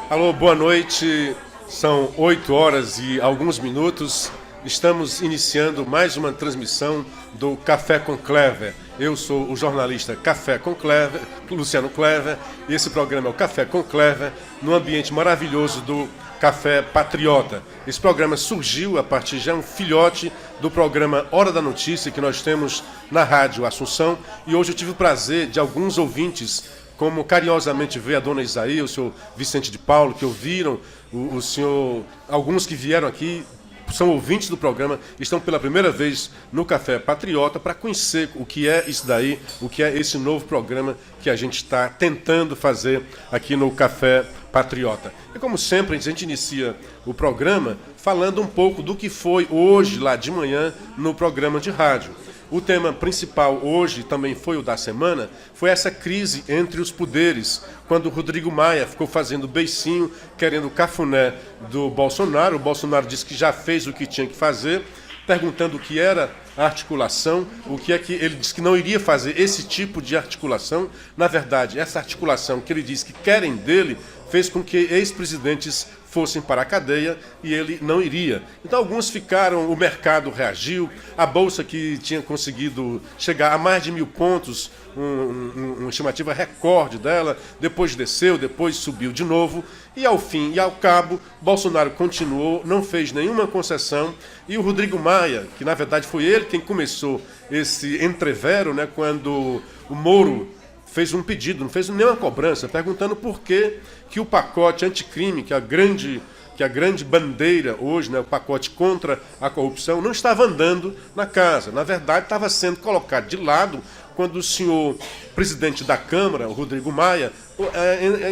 Alô, boa noite. São 8 horas e alguns minutos. Estamos iniciando mais uma transmissão do Café com Clever. Eu sou o jornalista Café com Clever, Luciano Clever, e esse programa é o Café com Clever, num ambiente maravilhoso do Café Patriota. Esse programa surgiu a partir já um filhote do programa Hora da Notícia que nós temos na Rádio Assunção, e hoje eu tive o prazer de alguns ouvintes, como carinhosamente vê a dona Isaí, o senhor Vicente de Paulo, que ouviram o senhor, alguns que vieram aqui, são ouvintes do programa, estão pela primeira vez no Café Patriota para conhecer o que é isso daí, o que é esse novo programa que a gente está tentando fazer aqui no Café Patriota. E como sempre, a gente inicia o programa falando um pouco do que foi hoje, lá de manhã, no programa de rádio. O tema principal hoje, também foi o da semana, foi essa crise entre os poderes, quando o Rodrigo Maia ficou fazendo beicinho, querendo o cafuné do Bolsonaro. O Bolsonaro disse que já fez o que tinha que fazer, perguntando o que era a articulação, o que é que ele disse que não iria fazer esse tipo de articulação. Na verdade, essa articulação que ele disse que querem dele fez com que ex-presidentes fossem para a cadeia e ele não iria. Então alguns ficaram, o mercado reagiu, a Bolsa que tinha conseguido chegar a mais de 1.000 pontos, uma estimativa recorde dela, depois desceu, depois subiu de novo, e ao fim e ao cabo, Bolsonaro continuou, não fez nenhuma concessão, e o Rodrigo Maia, que na verdade foi ele quem começou esse entrevero, né, quando o Moro fez um pedido, não fez nenhuma cobrança, perguntando por que o pacote anticrime, que é a grande bandeira hoje, né, o pacote contra a corrupção, não estava andando na casa. Na verdade, estava sendo colocado de lado quando o senhor presidente da Câmara, o Rodrigo Maia,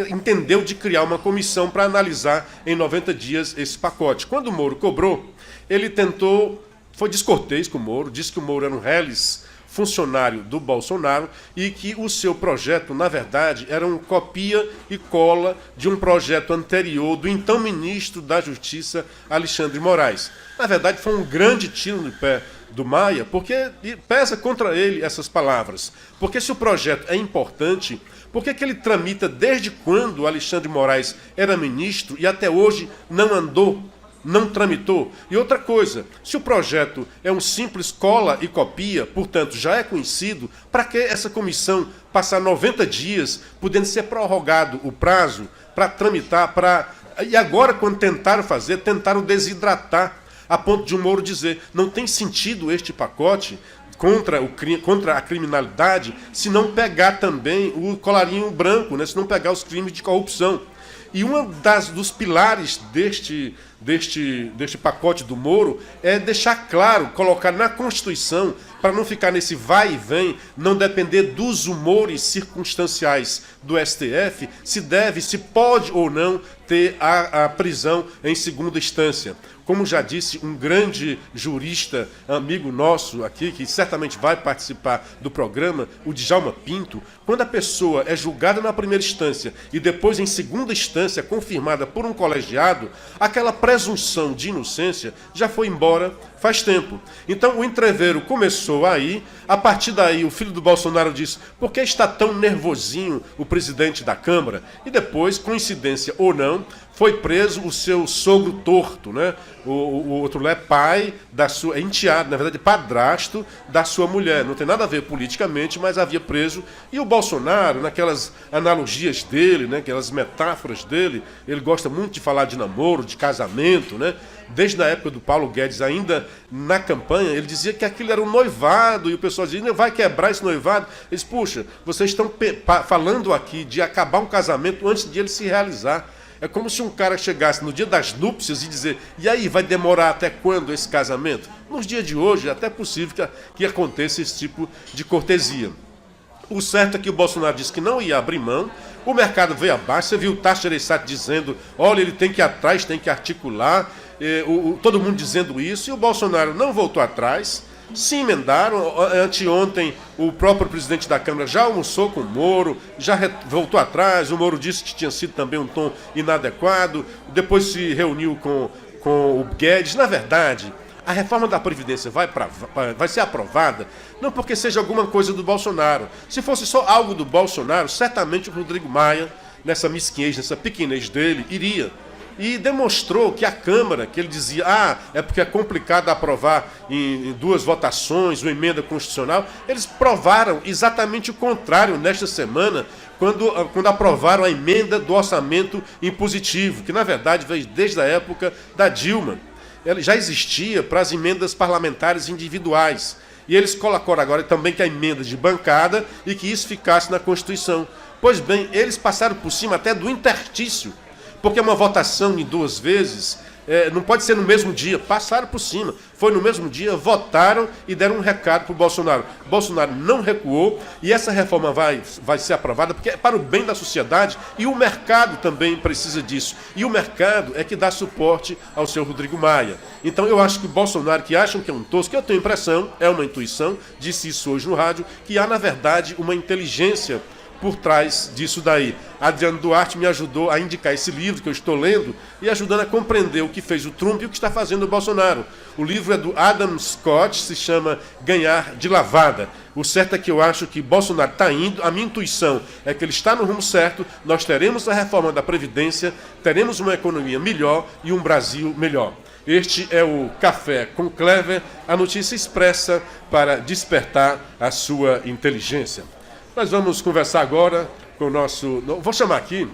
entendeu de criar uma comissão para analisar em 90 dias esse pacote. Quando o Moro cobrou, ele tentou, foi descortês com o Moro, disse que o Moro era um reles funcionário do Bolsonaro e que o seu projeto, na verdade, era um copia e cola de um projeto anterior do então ministro da Justiça, Alexandre Moraes. Na verdade, foi um grande tiro no pé do Maia, porque pesa contra ele essas palavras. Porque se o projeto é importante, por que ele tramita desde quando o Alexandre Moraes era ministro e até hoje não andou? Não tramitou? E outra coisa, se o projeto é um simples cola e copia, portanto já é conhecido, para que essa comissão passar 90 dias, podendo ser prorrogado o prazo para tramitar, e agora quando tentaram desidratar, a ponto de o Moro dizer, não tem sentido este pacote contra a criminalidade, se não pegar também o colarinho branco, né? Se não pegar os crimes de corrupção. E dos pilares deste pacote do Moro é deixar claro, colocar na Constituição, para não ficar nesse vai e vem, não depender dos humores circunstanciais do STF, se pode ou não ter a prisão em segunda instância. Como já disse um grande jurista, amigo nosso aqui, que certamente vai participar do programa, o Djalma Pinto, quando a pessoa é julgada na primeira instância e depois em segunda instância confirmada por um colegiado, aquela presunção de inocência já foi embora faz tempo. Então o entrevero começou aí, a partir daí o filho do Bolsonaro disse, por que está tão nervosinho o presidente da Câmara? E depois, coincidência ou não, foi preso o seu sogro torto, né? O outro lá é pai da sua, enteado, na verdade padrasto da sua mulher. Não tem nada a ver politicamente, mas havia preso. E o Bolsonaro, naquelas analogias dele, né? Aquelas metáforas dele, ele gosta muito de falar de namoro, de casamento, né? Desde a época do Paulo Guedes, ainda na campanha, ele dizia que aquilo era um noivado, e o pessoal dizia, vai quebrar esse noivado. Eles, puxa, vocês estão falando aqui de acabar um casamento antes de ele se realizar. É como se um cara chegasse no dia das núpcias e dizer, e aí, vai demorar até quando esse casamento? Nos dias de hoje, é até possível que aconteça esse tipo de cortesia. O certo é que o Bolsonaro disse que não ia abrir mão, o mercado veio abaixo, você viu o Tasso Gereissati dizendo, olha, ele tem que ir atrás, tem que articular, todo mundo dizendo isso, e o Bolsonaro não voltou atrás, se emendaram. Anteontem, o próprio presidente da Câmara já almoçou com o Moro, já voltou atrás, o Moro disse que tinha sido também um tom inadequado, depois se reuniu com o Guedes. Na verdade, a reforma da Previdência vai ser aprovada não porque seja alguma coisa do Bolsonaro. Se fosse só algo do Bolsonaro, certamente o Rodrigo Maia nessa mesquinhez, nessa pequenez dele, iria. E demonstrou que a Câmara, que ele dizia, é porque é complicado aprovar em 2 votações uma emenda constitucional, eles provaram exatamente o contrário nesta semana, quando aprovaram a emenda do orçamento impositivo, que na verdade veio desde a época da Dilma. Ela já existia para as emendas parlamentares individuais. E eles colocaram agora também que a emenda de bancada e que isso ficasse na Constituição. Pois bem, eles passaram por cima até do interstício, porque uma votação em 2 vezes não pode ser no mesmo dia. Passaram por cima. Foi no mesmo dia, votaram e deram um recado para o Bolsonaro. Bolsonaro não recuou e essa reforma vai ser aprovada porque é para o bem da sociedade e o mercado também precisa disso. E o mercado é que dá suporte ao seu Rodrigo Maia. Então eu acho que o Bolsonaro, que acham que é um tosco, que eu tenho impressão, é uma intuição, disse isso hoje no rádio, que há na verdade uma inteligência por trás disso daí. Adriano Duarte me ajudou a indicar esse livro que eu estou lendo e ajudando a compreender o que fez o Trump e o que está fazendo o Bolsonaro. O livro é do Adam Scott, se chama Ganhar de Lavada. O certo é que eu acho que Bolsonaro está indo, a minha intuição é que ele está no rumo certo, nós teremos a reforma da Previdência, teremos uma economia melhor e um Brasil melhor. Este é o Café com Clever, a notícia expressa para despertar a sua inteligência. Nós vamos conversar agora com o nosso... Vou chamar aqui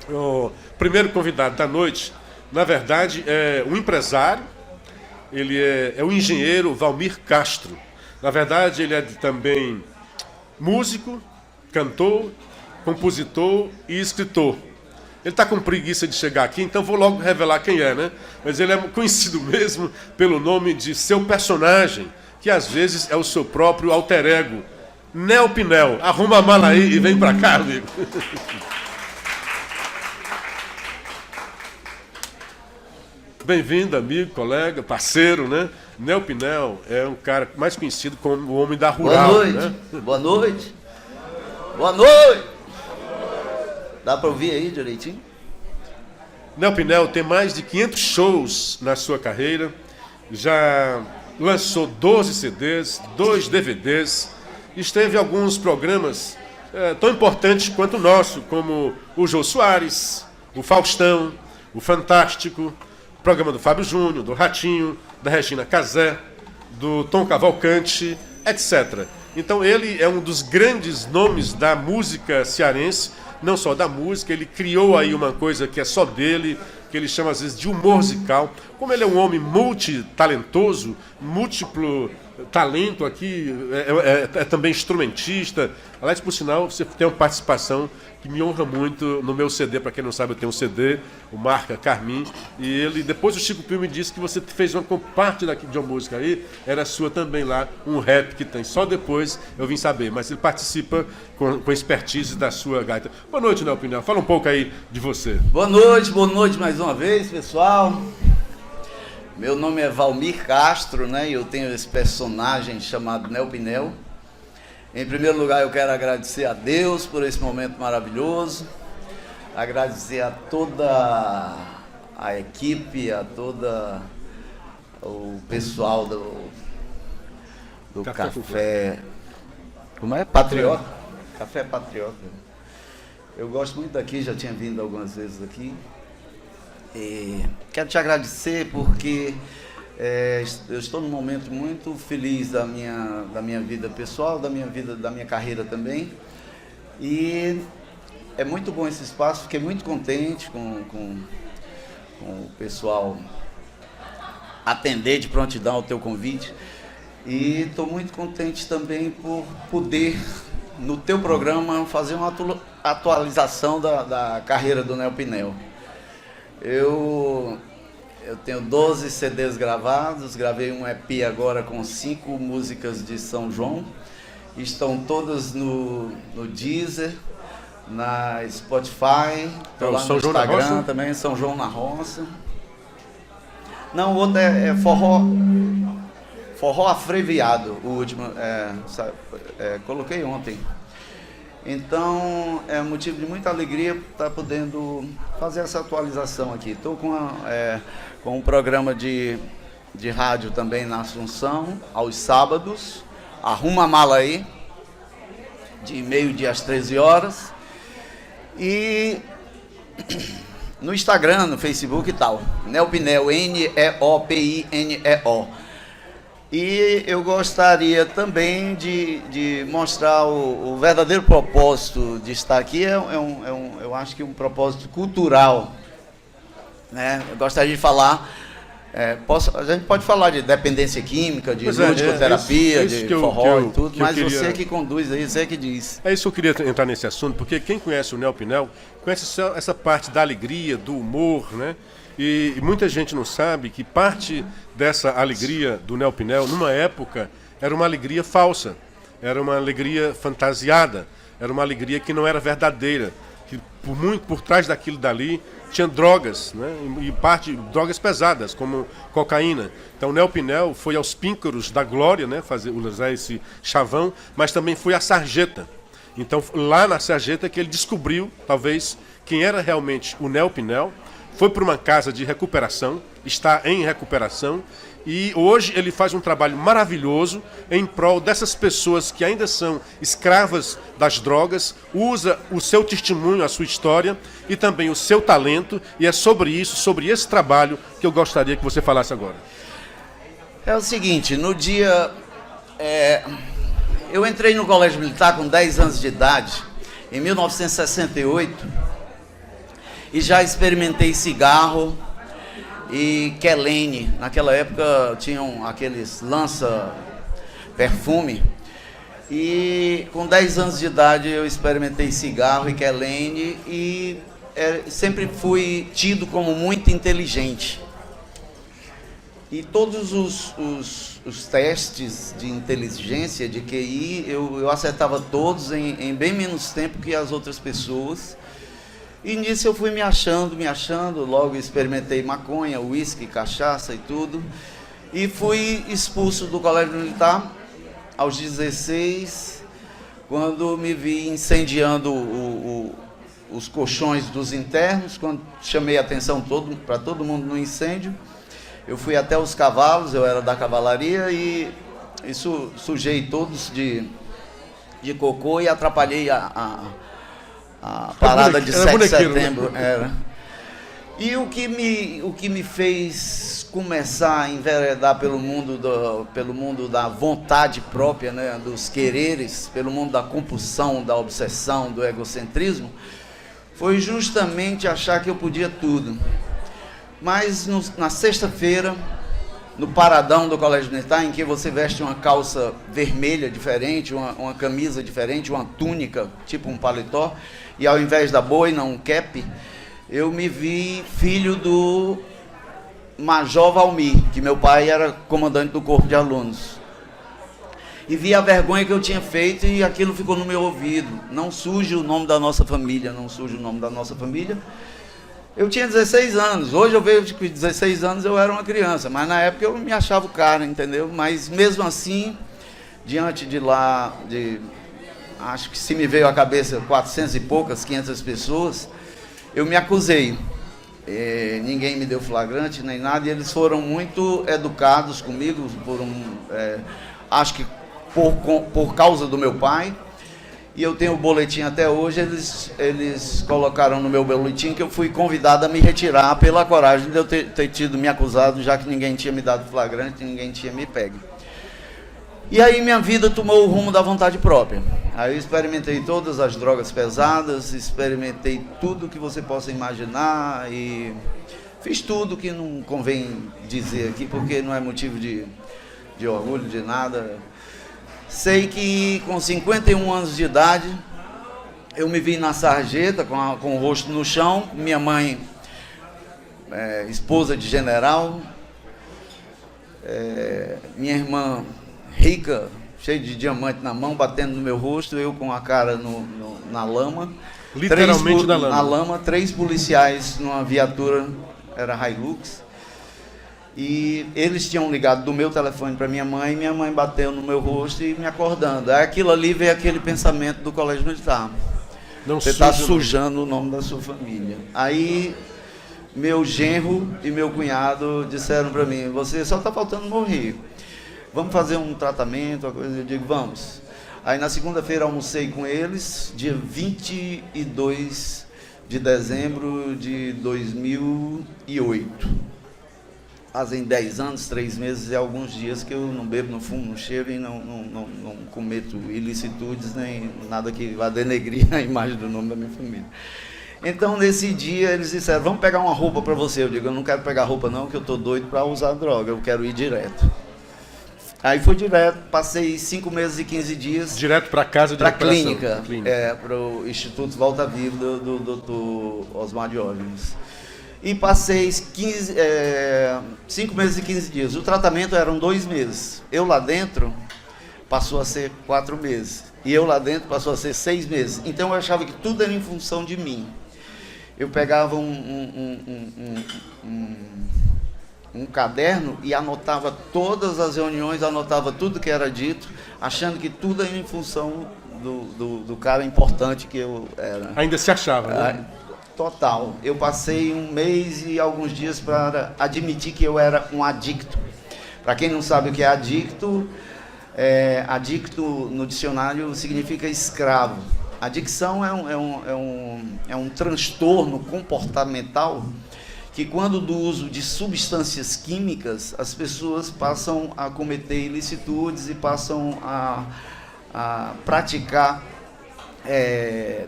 o primeiro convidado da noite. Na verdade, é um empresário, ele é o engenheiro Valmir Castro. Na verdade, ele é também músico, cantor, compositor e escritor. Ele está com preguiça de chegar aqui, então vou logo revelar quem é, né? Mas ele é conhecido mesmo pelo nome de seu personagem, que às vezes é o seu próprio alter ego. Nel Pinel, arruma a mala aí e vem pra cá, amigo. Bem-vindo, amigo, colega, parceiro, né? Nel Pinel é um cara mais conhecido como o homem da rural. Boa noite, né? Boa noite. Boa noite. Dá pra ouvir aí direitinho? Nel Pinel tem mais de 500 shows na sua carreira, já lançou 12 CDs, 2 DVDs, esteve em alguns programas tão importantes quanto o nosso, como o Jô Soares, o Faustão, o Fantástico, o programa do Fábio Júnior, do Ratinho, da Regina Casé, do Tom Cavalcante, etc. Então ele é um dos grandes nomes da música cearense, não só da música, ele criou aí uma coisa que é só dele, que ele chama às vezes de humor musical. Como ele é um homem multitalentoso, múltiplo talento aqui, é também instrumentista. Aliás, por sinal, você tem uma participação que me honra muito no meu CD. Para quem não sabe, eu tenho um CD, o Marca Carmim, e ele, depois o Chico Pio me disse que você fez uma parte de uma música aí, era sua também lá, um rap que tem. Só depois eu vim saber, mas ele participa com expertise da sua gaita. Boa noite, Nel Pinel. Fala um pouco aí de você. Boa noite mais uma vez, pessoal. Meu nome é Valmir Castro, né? E eu tenho esse personagem chamado Nel Pinel. Em primeiro lugar, eu quero agradecer a Deus por esse momento maravilhoso, agradecer a toda a equipe, a toda o pessoal do Café, como é? Patriota. Café Patriota. Eu gosto muito daqui, já tinha vindo algumas vezes aqui. E quero te agradecer porque eu estou num momento muito feliz da minha vida pessoal, da minha carreira também. E é muito bom esse espaço, fiquei muito contente com o pessoal atender de prontidão ao teu convite. E estou muito contente também por poder, no teu programa, fazer uma atualização da carreira do Nel Pinel. Eu tenho 12 CDs gravados, gravei um EP agora com 5 músicas de São João. Estão todas no Deezer, na Spotify, estou lá no Instagram também, São João na Roça. Não, o outro é Forró Afreviado, o último, coloquei ontem. Então, é motivo de muita alegria estar podendo fazer essa atualização aqui. Estou com um programa de rádio também na Assunção, aos sábados. Arruma a mala aí, de meio-dia às 13 horas. E no Instagram, no Facebook e tal, Neopinel, Neopineo. E eu gostaria também de mostrar o verdadeiro propósito de estar aqui, eu acho que um propósito cultural, né? Eu gostaria de falar, a gente pode falar de dependência química, de ludicoterapia, de forró e tudo, mas você que conduz aí, você que diz. É isso que eu queria entrar nesse assunto, porque quem conhece o Neopinel, conhece só essa parte da alegria, do humor, né? E muita gente não sabe que parte dessa alegria do Neopinel, numa época, era uma alegria falsa, era uma alegria fantasiada, era uma alegria que não era verdadeira, que por trás daquilo dali tinha drogas, né? E drogas pesadas, como cocaína. Então o Neopinel foi aos píncaros da glória, né? Usar esse chavão, mas também foi à sarjeta. Então lá na sarjeta que ele descobriu, talvez, quem era realmente o Neopinel. Foi para uma casa de recuperação, está em recuperação, e hoje ele faz um trabalho maravilhoso em prol dessas pessoas que ainda são escravas das drogas, usa o seu testemunho, a sua história e também o seu talento, e é sobre isso, sobre esse trabalho que eu gostaria que você falasse agora. É o seguinte, no dia... eu entrei no Colégio Militar com 10 anos de idade, em 1968, e já experimentei cigarro e quelene. Naquela época tinham aqueles lança-perfume. E com 10 anos de idade eu experimentei cigarro e quelene e sempre fui tido como muito inteligente. E todos os testes de inteligência, de QI, eu acertava todos em bem menos tempo que as outras pessoas. E nisso eu fui me achando, logo experimentei maconha, uísque, cachaça e tudo. E fui expulso do Colégio Militar aos 16, quando me vi incendiando os colchões dos internos, quando chamei a atenção para todo mundo no incêndio. Eu fui até os cavalos, eu era da cavalaria, e isso sujei todos de cocô e atrapalhei a parada de 7 de setembro. Era. E o que me fez começar a enveredar pelo mundo da vontade própria, né, dos quereres, pelo mundo da compulsão, da obsessão, do egocentrismo, foi justamente achar que eu podia tudo. Mas na sexta-feira, no paradão do Colégio Militar, em que você veste uma calça vermelha diferente, uma camisa diferente, uma túnica, tipo um paletó, e ao invés da boina, um cap, eu me vi filho do Major Valmir, que meu pai era comandante do corpo de alunos. E vi a vergonha que eu tinha feito e aquilo ficou no meu ouvido. Não suje o nome da nossa família, não suje o nome da nossa família. Eu tinha 16 anos, hoje eu vejo que 16 anos eu era uma criança, mas na época eu me achava o cara, entendeu? Mas mesmo assim, diante de lá, acho que se me veio à cabeça 400 e poucas, 500 pessoas, eu me acusei. Ninguém me deu flagrante nem nada, e eles foram muito educados comigo, acho que por causa do meu pai. E eu tenho o boletim até hoje, eles colocaram no meu boletim que eu fui convidado a me retirar pela coragem de eu ter tido me acusado, já que ninguém tinha me dado flagrante, ninguém tinha me pego. E aí minha vida tomou o rumo da vontade própria. Aí eu experimentei todas as drogas pesadas, experimentei tudo que você possa imaginar e fiz tudo que não convém dizer aqui, porque não é motivo de orgulho, de nada. Sei que com 51 anos de idade, eu me vi na sarjeta, com o rosto no chão, minha mãe, esposa de general, minha irmã rica, cheia de diamante na mão, batendo no meu rosto, eu com a cara na lama. Literalmente na lama. Na lama, 3 policiais numa viatura, era Hilux. E eles tinham ligado do meu telefone para minha mãe bateu no meu rosto e me acordando. Aí aquilo ali veio aquele pensamento do Colégio Militar. Você está sujando o nome da sua família. Aí meu genro e meu cunhado disseram para mim, você só está faltando morrer. Vamos fazer um tratamento, uma coisa. Eu digo, vamos. Aí na segunda-feira almocei com eles, dia 22 de dezembro de 2008. Fazem 10 anos, 3 meses e alguns dias que eu não bebo, não fumo, não cheiro e não cometo ilicitudes, nem nada que vá denegrir a imagem do nome da minha família. Então, nesse dia, eles disseram, vamos pegar uma roupa para você. Eu digo, eu não quero pegar roupa não, que eu estou doido para usar droga, eu quero ir direto. Aí fui direto, passei 5 meses e 15 dias. Direto para casa de recuperação? Para a clínica, para o Instituto Volta Viva do Dr. Osmar Diógenes. E passei 5 meses e 15 dias. O tratamento eram 2 meses. Eu lá dentro passou a ser 4 meses. E eu lá dentro passou a ser 6 meses. Então eu achava que tudo era em função de mim. Eu pegava um caderno e anotava todas as reuniões, anotava tudo que era dito, achando que tudo era em função do cara importante que eu era. Ainda se achava, né? Total. Eu passei 1 mês e alguns dias para admitir que eu era um adicto. Para quem não sabe o que é adicto, adicto no dicionário significa escravo. Adicção é um transtorno comportamental que, quando do uso de substâncias químicas, as pessoas passam a cometer ilicitudes e passam a praticar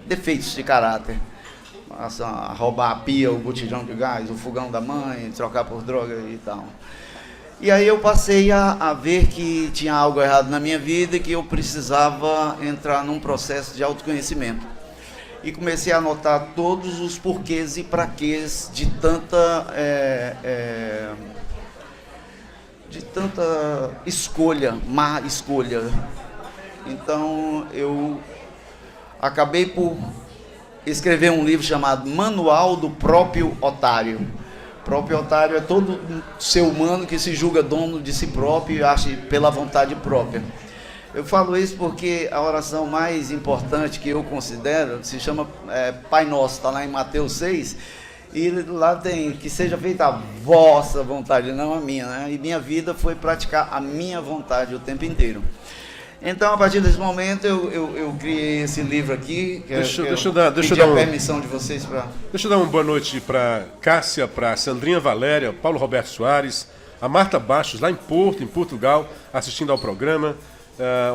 defeitos de caráter. Passam a roubar a pia, o botijão de gás, o fogão da mãe, trocar por droga e tal. E aí eu passei a ver que tinha algo errado na minha vida e que eu precisava entrar num processo de autoconhecimento. E comecei a anotar todos os porquês e praquês de tanta escolha, má escolha. Então eu acabei por escrever um livro chamado Manual do Próprio Otário. O próprio otário é todo ser humano que se julga dono de si próprio e acha pela vontade própria. Eu falo isso porque a oração mais importante que eu considero se chama Pai Nosso, está lá em Mateus 6, e lá tem que seja feita a vossa vontade, não a minha, né? E minha vida foi praticar a minha vontade o tempo inteiro. Então, a partir desse momento, eu criei esse livro aqui. Deixa eu dar permissão de vocês para... Deixa eu dar uma boa noite para Cássia, para Sandrinha Valéria, Paulo Roberto Soares, a Marta Bastos, lá em Portugal, assistindo ao programa,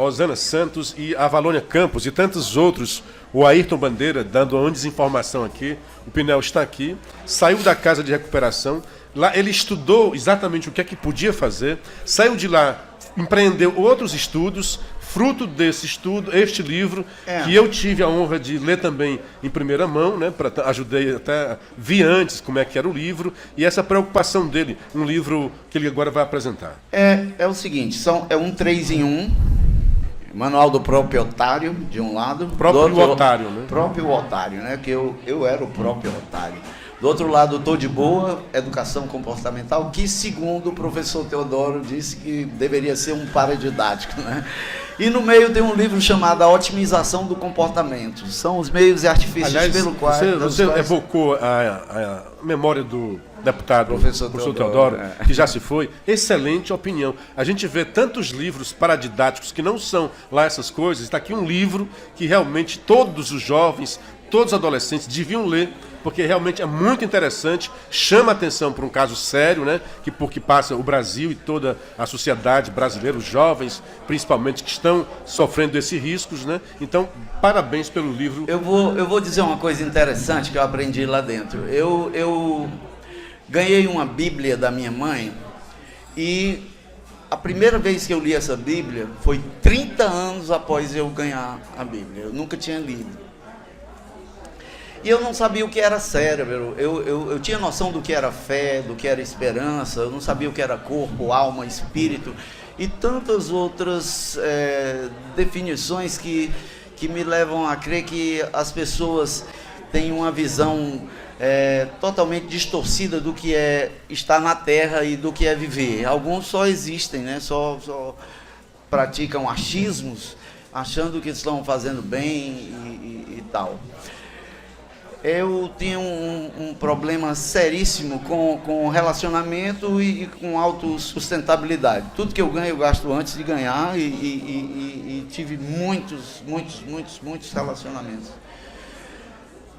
Osana Santos e a Valônia Campos e tantos outros. O Ayrton Bandeira, dando uma desinformação aqui. O Pinel está aqui, saiu da casa de recuperação. Lá ele estudou exatamente o que é que podia fazer, saiu de lá, empreendeu outros estudos, fruto desse estudo, este livro, que eu tive a honra de ler também em primeira mão, né, ajudei até, vi antes como é que era o livro, e essa preocupação dele, um livro que ele agora vai apresentar. É o seguinte, é um 3 em 1, Manual do Próprio Otário, de um lado. Próprio otário, né? Próprio otário, né, que eu era o próprio otário. Do outro lado, Tô de Boa, Educação Comportamental, que, segundo o professor Teodoro, disse que deveria ser um paradidático, né? E no meio tem um livro chamado A Otimização do Comportamento. São os meios e artifícios pelo qual... Você evocou a memória do deputado professor Teodoro, que já se foi. Excelente opinião. A gente vê tantos livros paradidáticos que não são lá essas coisas. Está aqui um livro que realmente todos os jovens, todos os adolescentes deviam ler, porque realmente é muito interessante, chama a atenção para um caso sério, né? Porque passa o Brasil e toda a sociedade brasileira, os jovens, principalmente, que estão sofrendo esses riscos, né? Então, parabéns pelo livro. Eu vou dizer uma coisa interessante que eu aprendi lá dentro. Eu ganhei uma Bíblia da minha mãe e a primeira vez que eu li essa Bíblia foi 30 anos após eu ganhar a Bíblia. Eu nunca tinha lido. E eu não sabia o que era cérebro, eu tinha noção do que era fé, do que era esperança, eu não sabia o que era corpo, alma, espírito e tantas outras definições que me levam a crer que as pessoas têm uma visão totalmente distorcida do que é estar na Terra e do que é viver. Alguns só existem, né? Só praticam achismos, achando que estão fazendo bem e tal. eu tinha um problema seríssimo com relacionamento e com autossustentabilidade. Tudo que eu ganho, eu gasto antes de ganhar e tive muitos relacionamentos.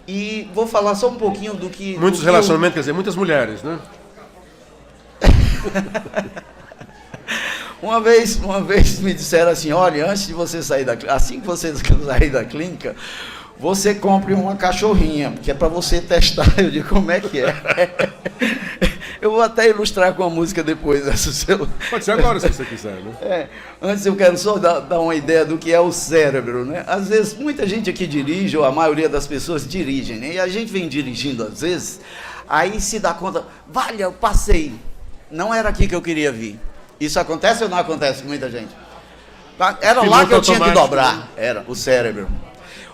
E vou falar só um pouquinho do que... Muitos relacionamentos, quer dizer, muitas mulheres, né? Uma vez me disseram assim, olha, antes de você sair da clínica, assim que você sair da clínica, você compre uma cachorrinha, que é para você testar. Eu digo, como é que é? Eu vou até ilustrar com a música depois. Pode ser agora, se você quiser, né? Antes eu quero só dar uma ideia do que é o cérebro, né? Às vezes, muita gente aqui dirige, ou a maioria das pessoas dirigem, né? E a gente vem dirigindo às vezes, aí se dá conta, vale, eu passei, não era aqui que eu queria vir. Isso acontece ou não acontece com muita gente? Era lá que eu tinha que dobrar, era o cérebro.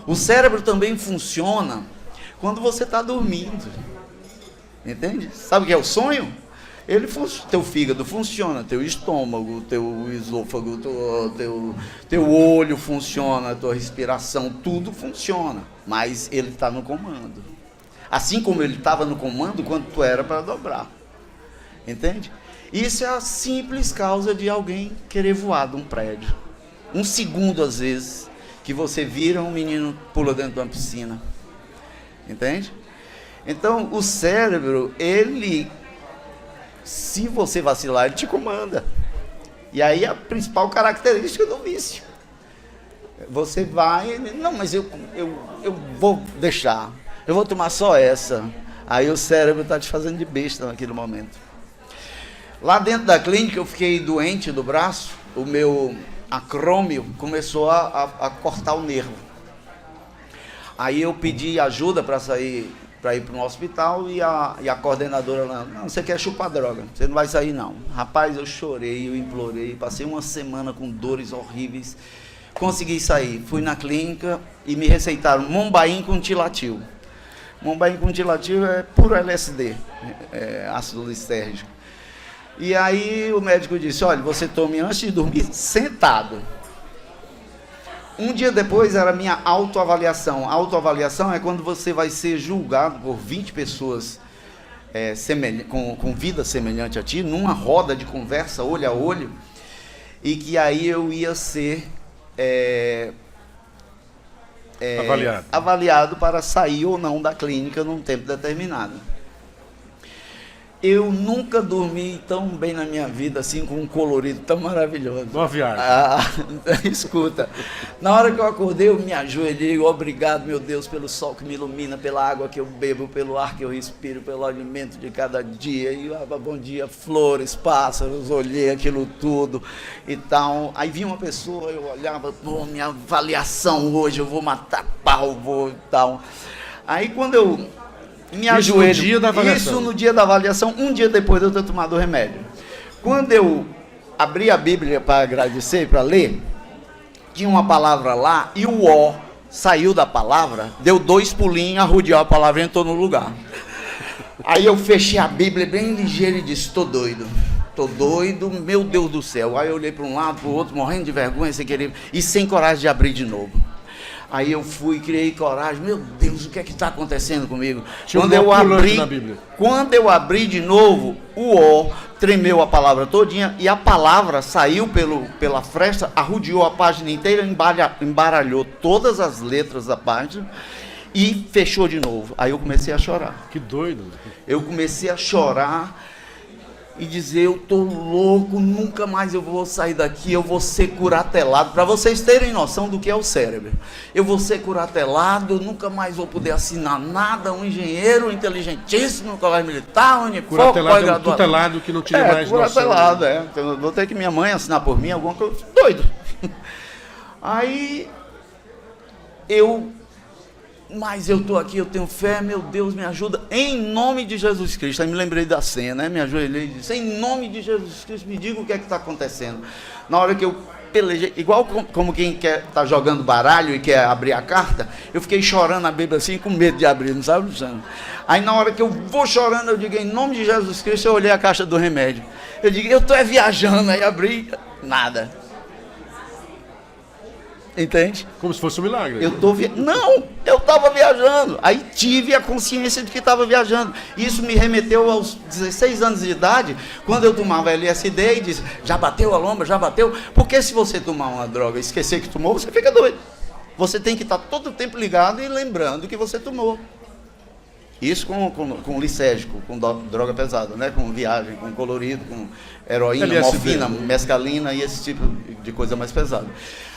O cérebro também funciona quando você está dormindo. Entende? Sabe o que é o sonho? Teu fígado funciona, teu estômago, teu esôfago, teu olho funciona, tua respiração, tudo funciona. Mas ele está no comando. Assim como ele estava no comando quando tu era para dobrar. Entende? Isso é a simples causa de alguém querer voar de um prédio. Um segundo, às vezes, que você vira, um menino pula dentro de uma piscina. Entende? Então, o cérebro, ele, se você vacilar, ele te comanda. E aí a principal característica do vício. Você vai, não, mas eu vou deixar, eu vou tomar só essa. Aí o cérebro está te fazendo de besta naquele momento. Lá dentro da clínica eu fiquei doente do braço, o meu acrômio começou a cortar o nervo. Aí eu pedi ajuda para ir para um hospital e a coordenadora lá, não, você quer chupar droga, você não vai sair não. Rapaz, eu chorei, eu implorei, passei uma semana com dores horríveis, consegui sair. Fui na clínica e me receitaram Mombaim com Tilatil. Mombaim com Tilatil é puro LSD, ácido lisérgico. E aí o médico disse, olha, você tome antes de dormir sentado. Um dia depois era a minha autoavaliação. A autoavaliação é quando você vai ser julgado por 20 pessoas com vida semelhante a ti, numa roda de conversa, olho a olho, e que aí eu ia ser avaliado para sair ou não da clínica num tempo determinado. Eu nunca dormi tão bem na minha vida, assim, com um colorido tão maravilhoso. Boa viagem. Escuta, na hora que eu acordei, eu me ajoelhei, obrigado, meu Deus, pelo sol que me ilumina, pela água que eu bebo, pelo ar que eu respiro, pelo alimento de cada dia. E bom dia, flores, pássaros, olhei aquilo tudo e tal. Aí vinha uma pessoa, eu olhava, pô, minha avaliação hoje, eu vou matar pau, vou e tal. Aí quando eu me ajoelho, isso no dia da avaliação. Isso no dia da avaliação, um dia depois de eu ter tomado o remédio. Quando eu abri a Bíblia para agradecer, para ler, tinha uma palavra lá e o O saiu da palavra, deu 2 pulinhos, arrodeou a palavra e entrou no lugar. Aí eu fechei a Bíblia bem ligeiro e disse, tô doido, meu Deus do céu. Aí eu olhei para um lado, para o outro, morrendo de vergonha, sem querer, e sem coragem de abrir de novo. Aí eu fui, criei coragem, meu Deus, o que é que está acontecendo comigo? Quando eu abri de novo, o O tremeu a palavra todinha e a palavra saiu pela fresta, arrodeou a página inteira, embaralhou todas as letras da página e fechou de novo. Aí eu comecei a chorar. Que doido. Eu comecei a chorar e dizer, eu tô louco, nunca mais eu vou sair daqui, eu vou ser curatelado. Para vocês terem noção do que é o cérebro. Eu vou ser curatelado, eu nunca mais vou poder assinar nada, um engenheiro inteligentíssimo, no colégio militar, uniforme, curatelado é um tutelado que não tinha mais curatelado, noção. Então, vou ter que minha mãe assinar por mim, alguma coisa, doido. Aí, mas eu estou aqui, eu tenho fé, meu Deus, me ajuda, em nome de Jesus Cristo. Aí me lembrei da cena, né? Me ajoelhei e disse, em nome de Jesus Cristo, me diga o que é que está acontecendo. Na hora que eu pelejei, igual como quem está jogando baralho e quer abrir a carta, eu fiquei chorando a Bíblia assim, com medo de abrir, não sabe, Luciano? Aí na hora que eu vou chorando, eu digo, em nome de Jesus Cristo, eu olhei a caixa do remédio. Eu digo, eu estou viajando, aí abri, nada. Entende? Como se fosse um milagre. Não, eu estava viajando. Aí tive a consciência de que estava viajando. Isso me remeteu aos 16 anos de idade, quando eu tomava LSD e disse, já bateu a lomba, já bateu? Porque se você tomar uma droga e esquecer que tomou, você fica doido. Você tem que estar todo o tempo ligado e lembrando que você tomou. Isso com licérgico, com droga pesada, né? Com viagem, com colorido, com heroína, LSD, morfina, mescalina e esse tipo de coisa mais pesada.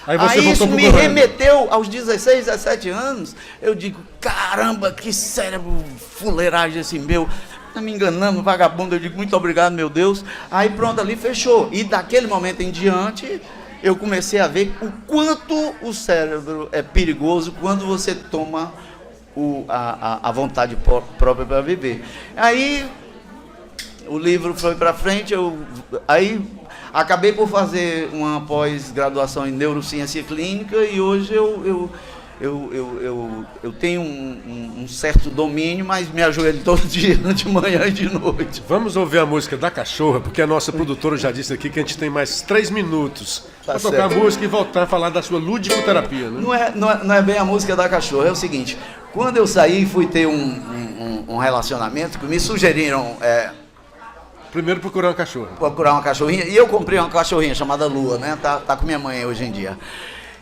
Aí isso me remeteu aos 16, 17 anos. Eu digo, caramba, que cérebro fuleiragem esse meu. Tá me enganando, vagabundo. Eu digo, muito obrigado, meu Deus. Aí pronto, ali fechou. E daquele momento em diante, eu comecei a ver o quanto o cérebro é perigoso quando você toma a vontade própria para viver. Aí o livro foi para frente, aí acabei por fazer uma pós-graduação em neurociência clínica e hoje eu tenho um certo domínio, mas me ajoelho todo dia, de manhã e de noite. Vamos ouvir a música da Cachorra, porque a nossa produtora já disse aqui que a gente tem mais 3 minutos para tocar a música e voltar a falar da sua ludicoterapia, né? Não é bem a música da Cachorra, é o seguinte, quando eu saí fui ter um relacionamento que me sugeriram... Primeiro procurar uma cachorra. Procurar uma cachorrinha, e eu comprei uma cachorrinha chamada Lua, né? Tá com minha mãe hoje em dia.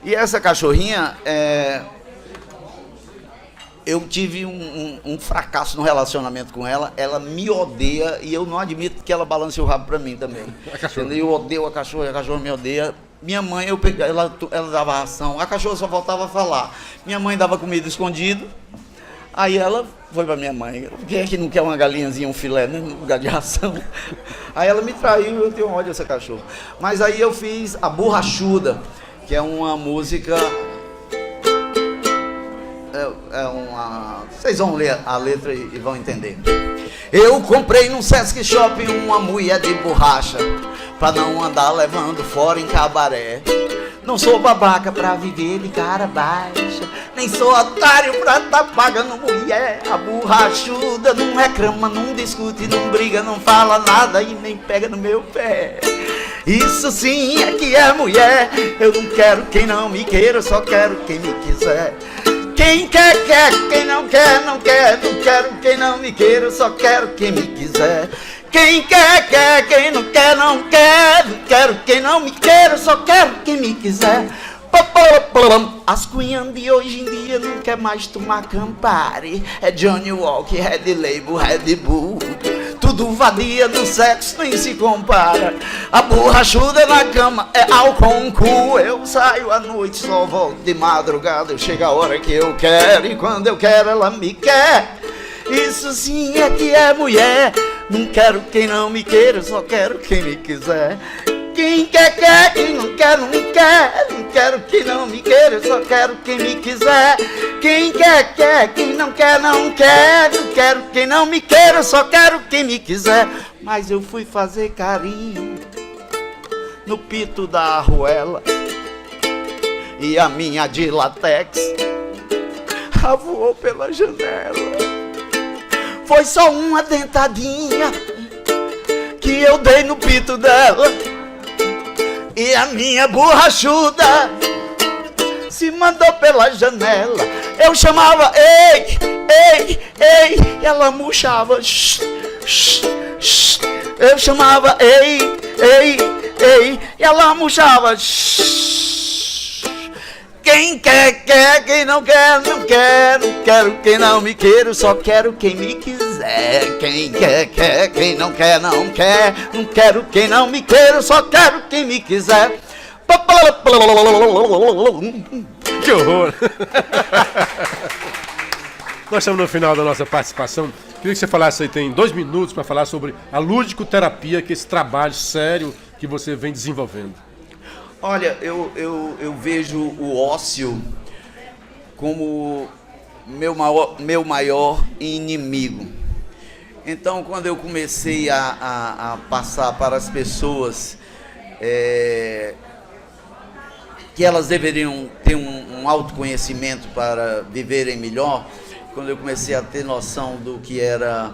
E essa cachorrinha, eu tive um fracasso no relacionamento com ela, ela me odeia e eu não admito que ela balance o rabo pra mim também. Eu odeio a cachorra me odeia. Minha mãe, ela dava ração, a cachorra só voltava a falar. Minha mãe dava comida escondido, aí ela foi pra minha mãe. Quem é que não quer uma galinhazinha, um filé, né, no lugar de ração? Aí ela me traiu, eu tenho ódio dessa cachorra. Mas aí eu fiz a Borrachuda, que é uma música... Vocês vão ler a letra e vão entender. Eu comprei num Sesc Shopping uma mulher de borracha, pra não andar levando fora em cabaré. Não sou babaca pra viver de cara baixa, nem sou otário pra tá pagando mulher. A borrachuda não reclama, não discute, não briga, não fala nada e nem pega no meu pé. Isso sim é que é mulher. Eu não quero quem não me queira, eu só quero quem me quiser. Quem quer, quer, quem não quer, não quer. Não quero quem não me queira, eu só quero quem me quiser. Quem quer, quer, quem não quer, não quer. Não quero quem não me queira, eu só quero quem me quiser. As cunhas de hoje em dia não quer mais tomar Campari. É Johnny Walker, Red Label, Red Bull. Tudo vadia do sexo, nem se compara. A borrachuda na cama é álcool cu. Eu saio à noite, só volto de madrugada. Eu chego a hora que eu quero e quando eu quero ela me quer. Isso sim é que é mulher. Não quero quem não me queira, eu só quero quem me quiser. Quem quer, quer, quem não quer, não quer. Não quero quem não me queira, eu só quero quem me quiser. Quem quer, quer, quem não quer, não quer. Não quero quem não me queira, eu só quero quem me quiser. Mas eu fui fazer carinho no pito da arruela e a minha de latex voou pela janela. Foi só uma dentadinha que eu dei no pito dela e a minha borrachuda se mandou pela janela. Eu chamava, ei, ei, ei, e ela murchava, shh, shh, shh. Eu chamava, ei, ei, ei, e ela murchava, shh. Quem quer, quer, quem não quer, não quer. Não quero quem não me queira, eu só quero quem me quiser. Quem quer, quer, quem não quer, não quer. Não quero quem não me queira, eu só quero quem me quiser. Que horror! Nós estamos no final da nossa participação. Queria que você falasse aí, tem 2 minutos para falar sobre a ludicoterapia, que é esse trabalho sério que você vem desenvolvendo. Olha, eu vejo o ócio como meu maior inimigo. Então, quando eu comecei a passar para as pessoas que elas deveriam ter um autoconhecimento para viverem melhor, quando eu comecei a ter noção do que era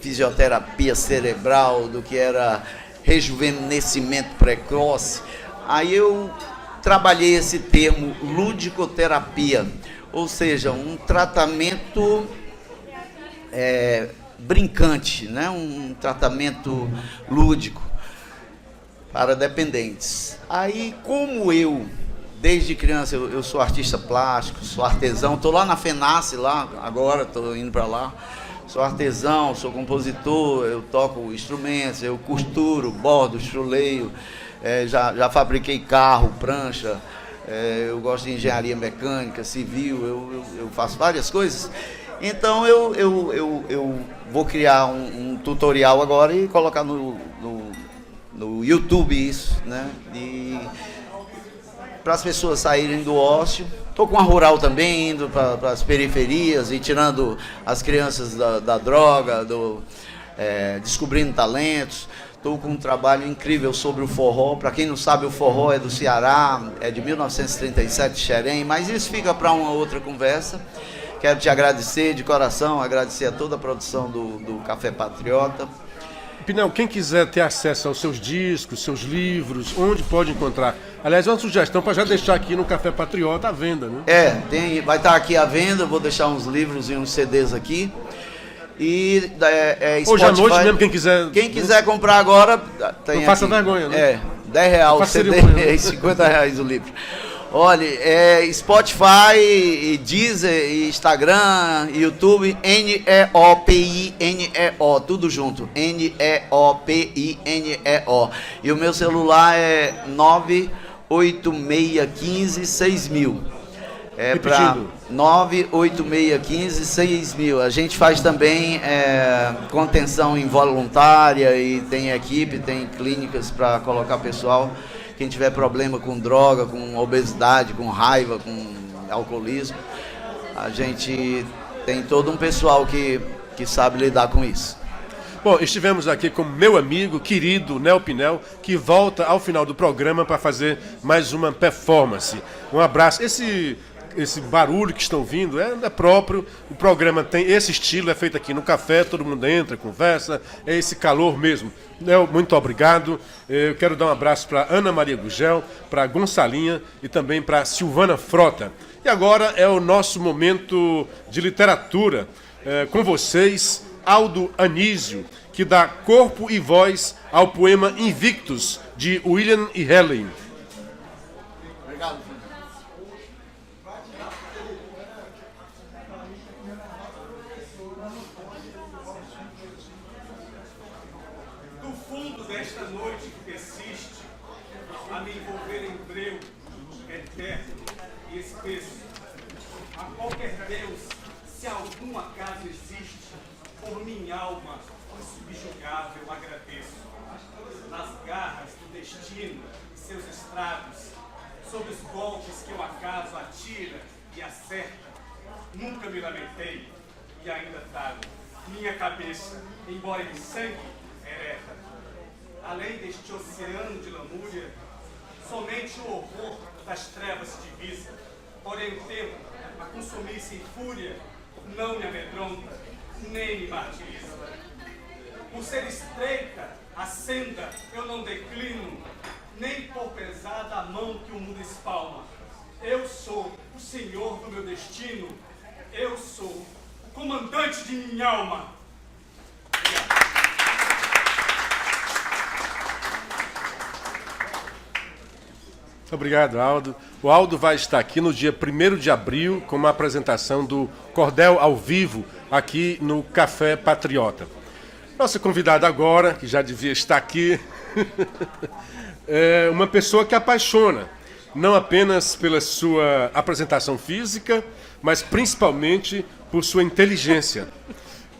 fisioterapia cerebral, do que era rejuvenescimento precoce, aí eu trabalhei esse termo ludicoterapia, ou seja, um tratamento brincante, né? Um tratamento lúdico para dependentes. Aí, como eu, desde criança, eu sou artista plástico, sou artesão, estou lá na FENACE, lá, agora estou indo para lá, sou artesão, sou compositor, eu toco instrumentos, eu costuro, bordo, chuleio, já fabriquei carro, prancha, eu gosto de engenharia mecânica, civil, eu faço várias coisas. Então eu vou criar um tutorial agora e colocar no YouTube isso, né? Para as pessoas saírem do ócio. Estou com a Rural também, indo para as periferias e tirando as crianças da droga, descobrindo talentos. Estou com um trabalho incrível sobre o forró. Para quem não sabe, o forró é do Ceará, é de 1937, Xerém, mas isso fica para uma outra conversa. Quero te agradecer de coração, agradecer a toda a produção do Café Patriota. Pinel, quem quiser ter acesso aos seus discos, seus livros, onde pode encontrar? Aliás, uma sugestão para já deixar aqui no Café Patriota à venda, né? Vai estar aqui à venda, vou deixar uns livros e uns CDs aqui. E Spotify, hoje à noite mesmo, quem quiser... Quem quiser comprar agora, tem não faça aqui. vergonha, né? R$10 o CD e R$50 o livro. Olha, Spotify, Deezer, Instagram, YouTube, NEOPINEO, tudo junto, NEOPINEO. E o meu celular é 986156000. Para 986156000. A gente faz também contenção involuntária e tem equipe, tem clínicas para colocar pessoal. Quem tiver problema com droga, com obesidade, com raiva, com alcoolismo, a gente tem todo um pessoal que sabe lidar com isso. Bom, estivemos aqui com meu amigo, querido Nel Pinel, que volta ao final do programa para fazer mais uma performance. Um abraço. Esse barulho que estão vindo é próprio, o programa tem esse estilo, é feito aqui no café, todo mundo entra, conversa, é esse calor mesmo. Nel, muito obrigado. Eu quero dar um abraço para Ana Maria Gugel, para Gonçalinha e também para Silvana Frota. E agora é o nosso momento de literatura. Com vocês, Aldo Anísio, que dá corpo e voz ao poema Invictus, de William e Helen. Obrigado. Do fundo desta noite que persiste, a me envolver em breu, eterno e espesso, a qualquer Deus, se algum acaso existe, por minha alma, insubjugável agradeço. Nas garras do destino e seus estragos, sob os golpes que o acaso atira e acerta, nunca me lamentei e ainda trago minha cabeça, embora em sangue, ereta. Além deste oceano de lamúria, somente o horror das trevas divisa, porém o tempo, a consumir-se em fúria, não me amedronta, nem me martiriza. Por ser estreita a senda, eu não declino, nem por pesada a mão que o mundo espalma. Eu sou o senhor do meu destino, eu sou o comandante de minha alma. Obrigado. Obrigado, Aldo. O Aldo vai estar aqui no dia 1º de abril com uma apresentação do Cordel ao vivo aqui no Café Patriota. Nossa convidada agora, que já devia estar aqui, é uma pessoa que apaixona, não apenas pela sua apresentação física, mas principalmente por sua inteligência.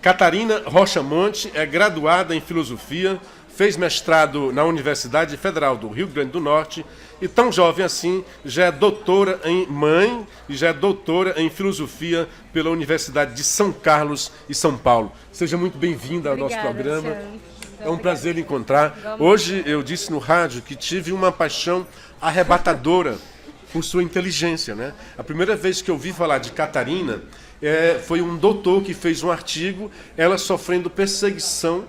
Catarina Rocha Monte é graduada em Filosofia, fez mestrado na Universidade Federal do Rio Grande do Norte e, tão jovem assim, já é doutora em e já é doutora em Filosofia pela Universidade de São Carlos e São Paulo. Seja muito bem-vinda ao nosso programa. É um prazer lhe encontrar. Hoje eu disse no rádio que tive uma paixão arrebatadora por sua inteligência, né? A primeira vez que eu ouvi falar de Catarina foi um doutor que fez um artigo, ela sofrendo perseguição,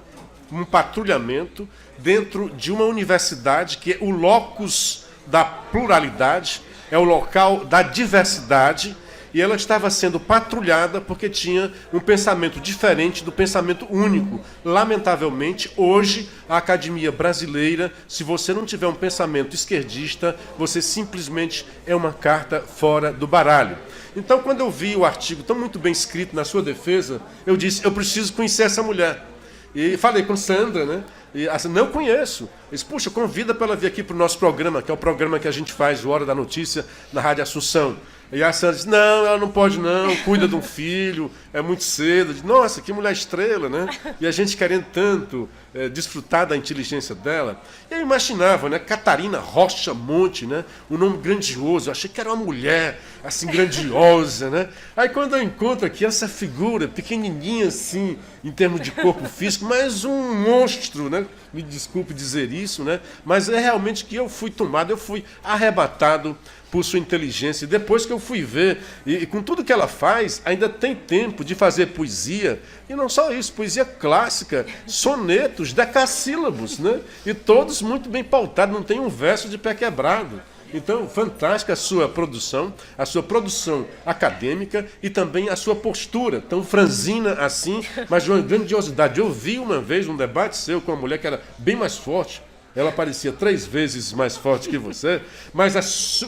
um patrulhamento dentro de uma universidade que é o locus da pluralidade, é o local da diversidade, e ela estava sendo patrulhada porque tinha um pensamento diferente do pensamento único. Lamentavelmente, hoje, a academia brasileira, se você não tiver um pensamento esquerdista, você simplesmente é uma carta fora do baralho. Então, quando eu vi o artigo tão muito bem escrito na sua defesa, eu disse, eu preciso conhecer essa mulher. E falei com Sandra, né? E assim, não conheço. Eu disse, puxa, convida para ela vir aqui para o nosso programa, que é o programa que a gente faz, o Hora da Notícia, na Rádio Assunção. E a Sandra disse, não, ela não pode não, cuida de um filho, é muito cedo. Eu disse, nossa, que mulher estrela, né? E a gente querendo tanto desfrutar da inteligência dela. E eu imaginava, né? Catarina Rocha Monte, né? Um nome grandioso, eu achei que era uma mulher, assim, grandiosa, né? Aí quando eu encontro aqui essa figura, pequenininha assim, em termos de corpo físico, mas um monstro, né? Me desculpe dizer isso, né? Mas é realmente que eu fui tomado, eu fui arrebatado por sua inteligência. E depois que eu fui ver, e com tudo que ela faz, ainda tem tempo de fazer poesia, e não só isso, poesia clássica, sonetos, decassílabos, né? E todos muito bem pautados, não tem um verso de pé quebrado. Então, fantástica a sua produção acadêmica e também a sua postura, tão franzina assim, mas de uma grandiosidade. Eu vi uma vez um debate seu com uma mulher que era bem mais forte, ela parecia 3 vezes mais forte que você, mas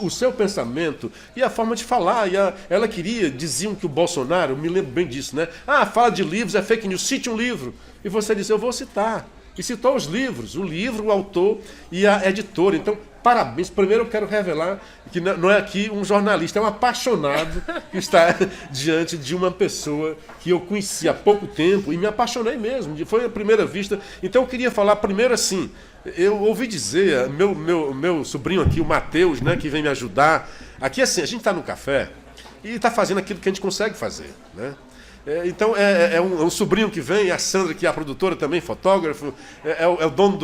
o seu pensamento e a forma de falar, ela diziam que o Bolsonaro, eu me lembro bem disso, né? Ah, fala de livros, é fake news, cite um livro. E você disse, eu vou citar. E citou os livros, o livro, o autor e a editora. Então, parabéns. Primeiro eu quero revelar que não é aqui um jornalista, é um apaixonado que está diante de uma pessoa que eu conheci há pouco tempo e me apaixonei mesmo, foi a primeira vista. Então eu queria falar primeiro assim, eu ouvi dizer, meu sobrinho aqui, o Matheus, né, que vem me ajudar, aqui assim, a gente está no café e está fazendo aquilo que a gente consegue fazer, né? Então é um sobrinho que vem, a Sandra, que é a produtora também, fotógrafo, é o dono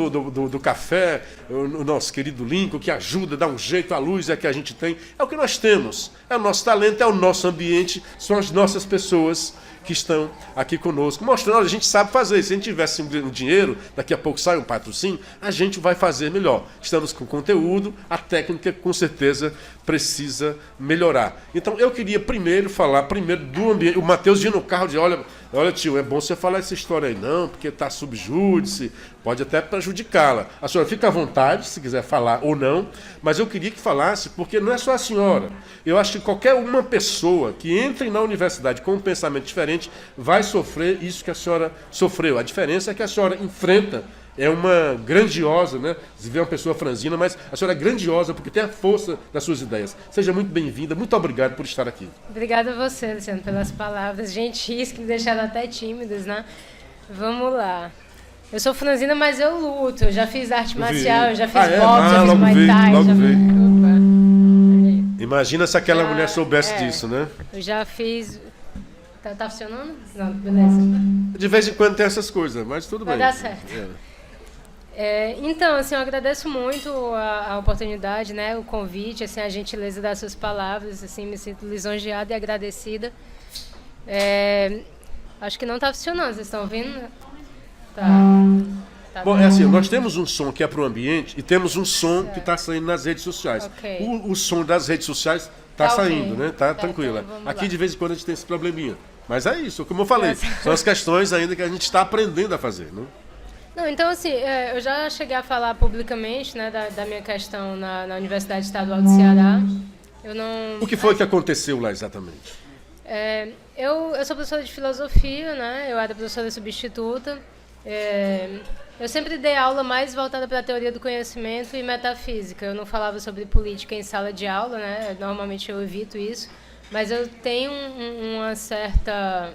do café, o nosso querido Lincoln, que ajuda, dá um jeito, a luz é que a gente tem, é o que nós temos, é o nosso talento, é o nosso ambiente, são as nossas pessoas que estão aqui conosco, mostrando, a gente sabe fazer, se a gente tivesse um dinheiro, daqui a pouco sai um patrocínio, a gente vai fazer melhor. Estamos com conteúdo, a técnica com certeza precisa melhorar. Então eu queria falar do ambiente, o Matheus vinha no carro e disse, olha tio, é bom você falar essa história aí não, porque está subjúdice, pode até prejudicá-la. A senhora fica à vontade, se quiser falar ou não, mas eu queria que falasse, porque não é só a senhora. Eu acho que qualquer uma pessoa que entre na universidade com um pensamento diferente vai sofrer isso que a senhora sofreu. A diferença é que a senhora enfrenta, é uma grandiosa, né? Você vê uma pessoa franzina, mas a senhora é grandiosa porque tem a força das suas ideias. Seja muito bem-vinda, muito obrigado por estar aqui. Obrigada a você, Luciano, pelas palavras gentis que me deixaram até tímidos, né? Vamos lá. Eu sou franzina, mas eu luto. Eu já fiz arte marcial, eu já fiz boxe, já fiz Muay Thai. Imagina se aquela mulher soubesse disso, né? Eu já fiz... Tá funcionando? Não, beleza. De vez em quando tem essas coisas, mas tudo bem. Vai dar certo. Então, assim, eu agradeço muito a oportunidade, né, o convite, assim, a gentileza das suas palavras, assim, me sinto lisonjeada e agradecida. Acho que não está funcionando, vocês estão ouvindo? Tá. Bom, é assim, nós temos um som que é para o ambiente e temos um som que está saindo nas redes sociais. Okay. O som das redes sociais está saindo, okay. né? Tá tranquila. Então aqui de vez em quando a gente tem esse probleminha. Mas é isso, como eu falei, são as questões ainda que a gente está aprendendo a fazer, né? Não, então, assim, eu já cheguei a falar publicamente, né, da minha questão na Universidade Estadual do Ceará. O que foi que aconteceu lá exatamente? Eu sou professora de filosofia, né? Eu era professora substituta. Eu sempre dei aula mais voltada para a teoria do conhecimento e metafísica. Eu não falava sobre política em sala de aula, né? Normalmente eu evito isso. Mas eu tenho uma certa...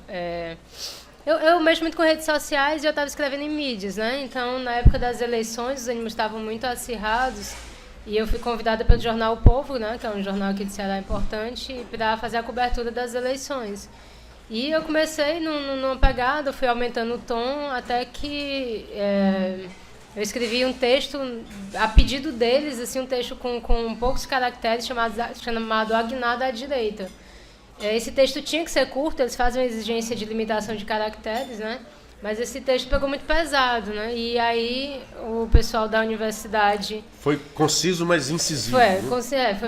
Eu mexo muito com redes sociais e eu estava escrevendo em mídias, né? Então, na época das eleições, os ânimos estavam muito acirrados e eu fui convidada pelo jornal O Povo, né? Que é um jornal aqui de Ceará importante, para fazer a cobertura das eleições. E eu comecei numa pegada, fui aumentando o tom, até que eu escrevi um texto, a pedido deles, assim, um texto com poucos caracteres, chamado A Guinada à Direita. Esse texto tinha que ser curto, eles fazem uma exigência de limitação de caracteres, né? Mas esse texto pegou muito pesado, né? E aí o pessoal da universidade... Foi conciso, mas incisivo.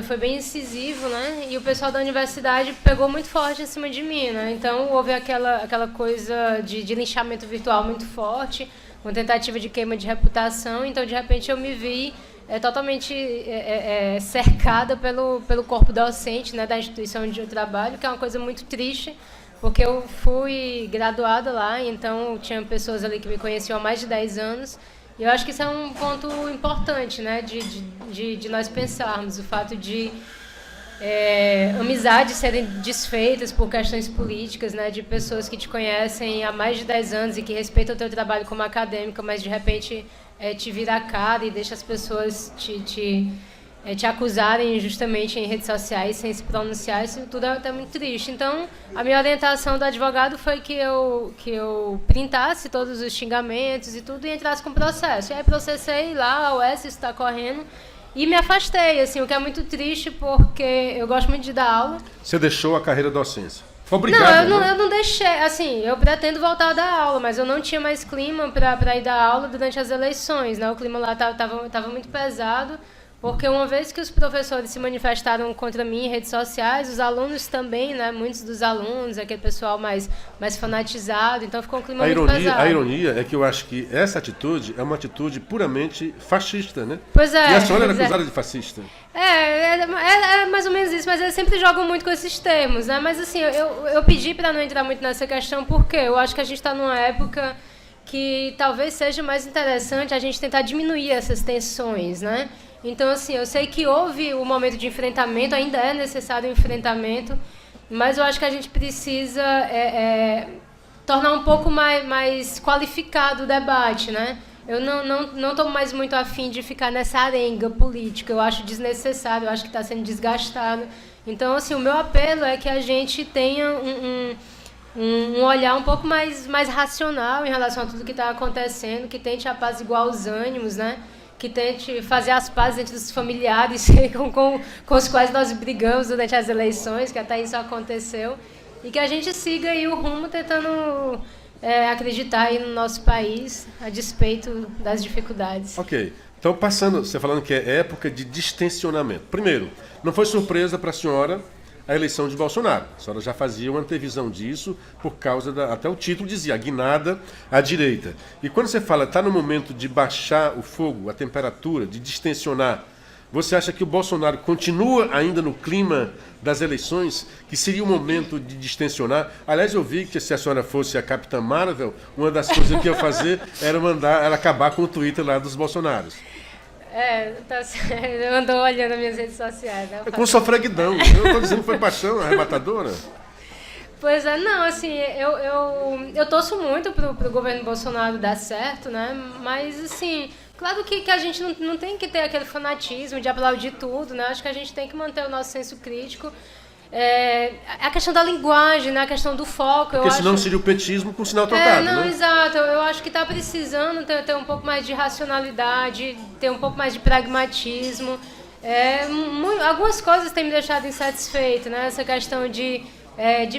Foi bem incisivo, né? E o pessoal da universidade pegou muito forte em cima de mim, né? Então houve aquela coisa de linchamento virtual muito forte, uma tentativa de queima de reputação. Então, de repente, eu me vi totalmente cercada pelo corpo docente, né, da instituição onde eu trabalho, que é uma coisa muito triste, porque eu fui graduada lá, então tinha pessoas ali que me conheciam há mais de 10 anos, e eu acho que isso é um ponto importante, né, de nós pensarmos, o fato de amizades serem desfeitas por questões políticas, né, de pessoas que te conhecem há mais de 10 anos e que respeitam o teu trabalho como acadêmica, mas de repente te vira a cara e deixa as pessoas te acusarem injustamente em redes sociais sem se pronunciar. Isso tudo é até muito triste. Então, a minha orientação do advogado foi que eu printasse todos os xingamentos e tudo e entrasse com o processo. E aí processei lá, a UES está correndo, e me afastei, assim, o que é muito triste, porque eu gosto muito de dar aula. Você deixou a carreira docência? Foi obrigado, não, eu não deixei, assim, eu pretendo voltar a dar aula, mas eu não tinha mais clima para ir dar aula durante as eleições, né? O clima lá tava muito pesado, porque uma vez que os professores se manifestaram contra mim em redes sociais, os alunos também, né? Muitos dos alunos, aquele pessoal mais fanatizado, então ficou um clima muito pesado. A ironia é que eu acho que essa atitude é uma atitude puramente fascista, né? Pois é. E a senhora era acusada de fascista. É mais ou menos isso, mas eles sempre jogam muito com esses termos, né? Mas assim, eu pedi para não entrar muito nessa questão, porque eu acho que a gente está numa época que talvez seja mais interessante a gente tentar diminuir essas tensões, né? Então, assim, eu sei que houve um momento de enfrentamento, ainda é necessário um enfrentamento, mas eu acho que a gente precisa tornar um pouco mais qualificado o debate, né? Eu não estou mais muito afim de ficar nessa arenga política, eu acho desnecessário, eu acho que está sendo desgastado. Então, assim, o meu apelo é que a gente tenha um olhar um pouco mais racional em relação a tudo que está acontecendo, que tente apaziguar os ânimos, né? Que tente fazer as pazes entre os familiares com os quais nós brigamos durante as eleições, que até isso aconteceu, e que a gente siga aí o rumo tentando acreditar aí no nosso país, a despeito das dificuldades. Ok. Então, você falando que é época de distensionamento. Primeiro, não foi surpresa para a senhora a eleição de Bolsonaro. A senhora já fazia uma antevisão disso, por causa até o título dizia, a guinada à direita. E quando você fala, está no momento de baixar o fogo, a temperatura, de distensionar, você acha que o Bolsonaro continua ainda no clima das eleições, que seria o momento de distensionar? Aliás, eu vi que se a senhora fosse a Capitã Marvel, uma das coisas que ia fazer era mandar ela acabar com o Twitter lá dos Bolsonaros. Eu ando olhando as minhas redes sociais. Né? É com sofreguidão. Eu estou dizendo que foi paixão arrebatadora. Pois é, não, assim, eu torço muito pro governo Bolsonaro dar certo, né? Mas, assim, claro que a gente não tem que ter aquele fanatismo de aplaudir tudo, né? Acho que a gente tem que manter o nosso senso crítico. A questão da linguagem, né? A questão do foco. Porque senão seria o petismo com o sinal trocado, né? Exato. Eu acho que está precisando ter um pouco mais de racionalidade, ter um pouco mais de pragmatismo. Algumas coisas têm me deixado insatisfeito, né? Essa questão de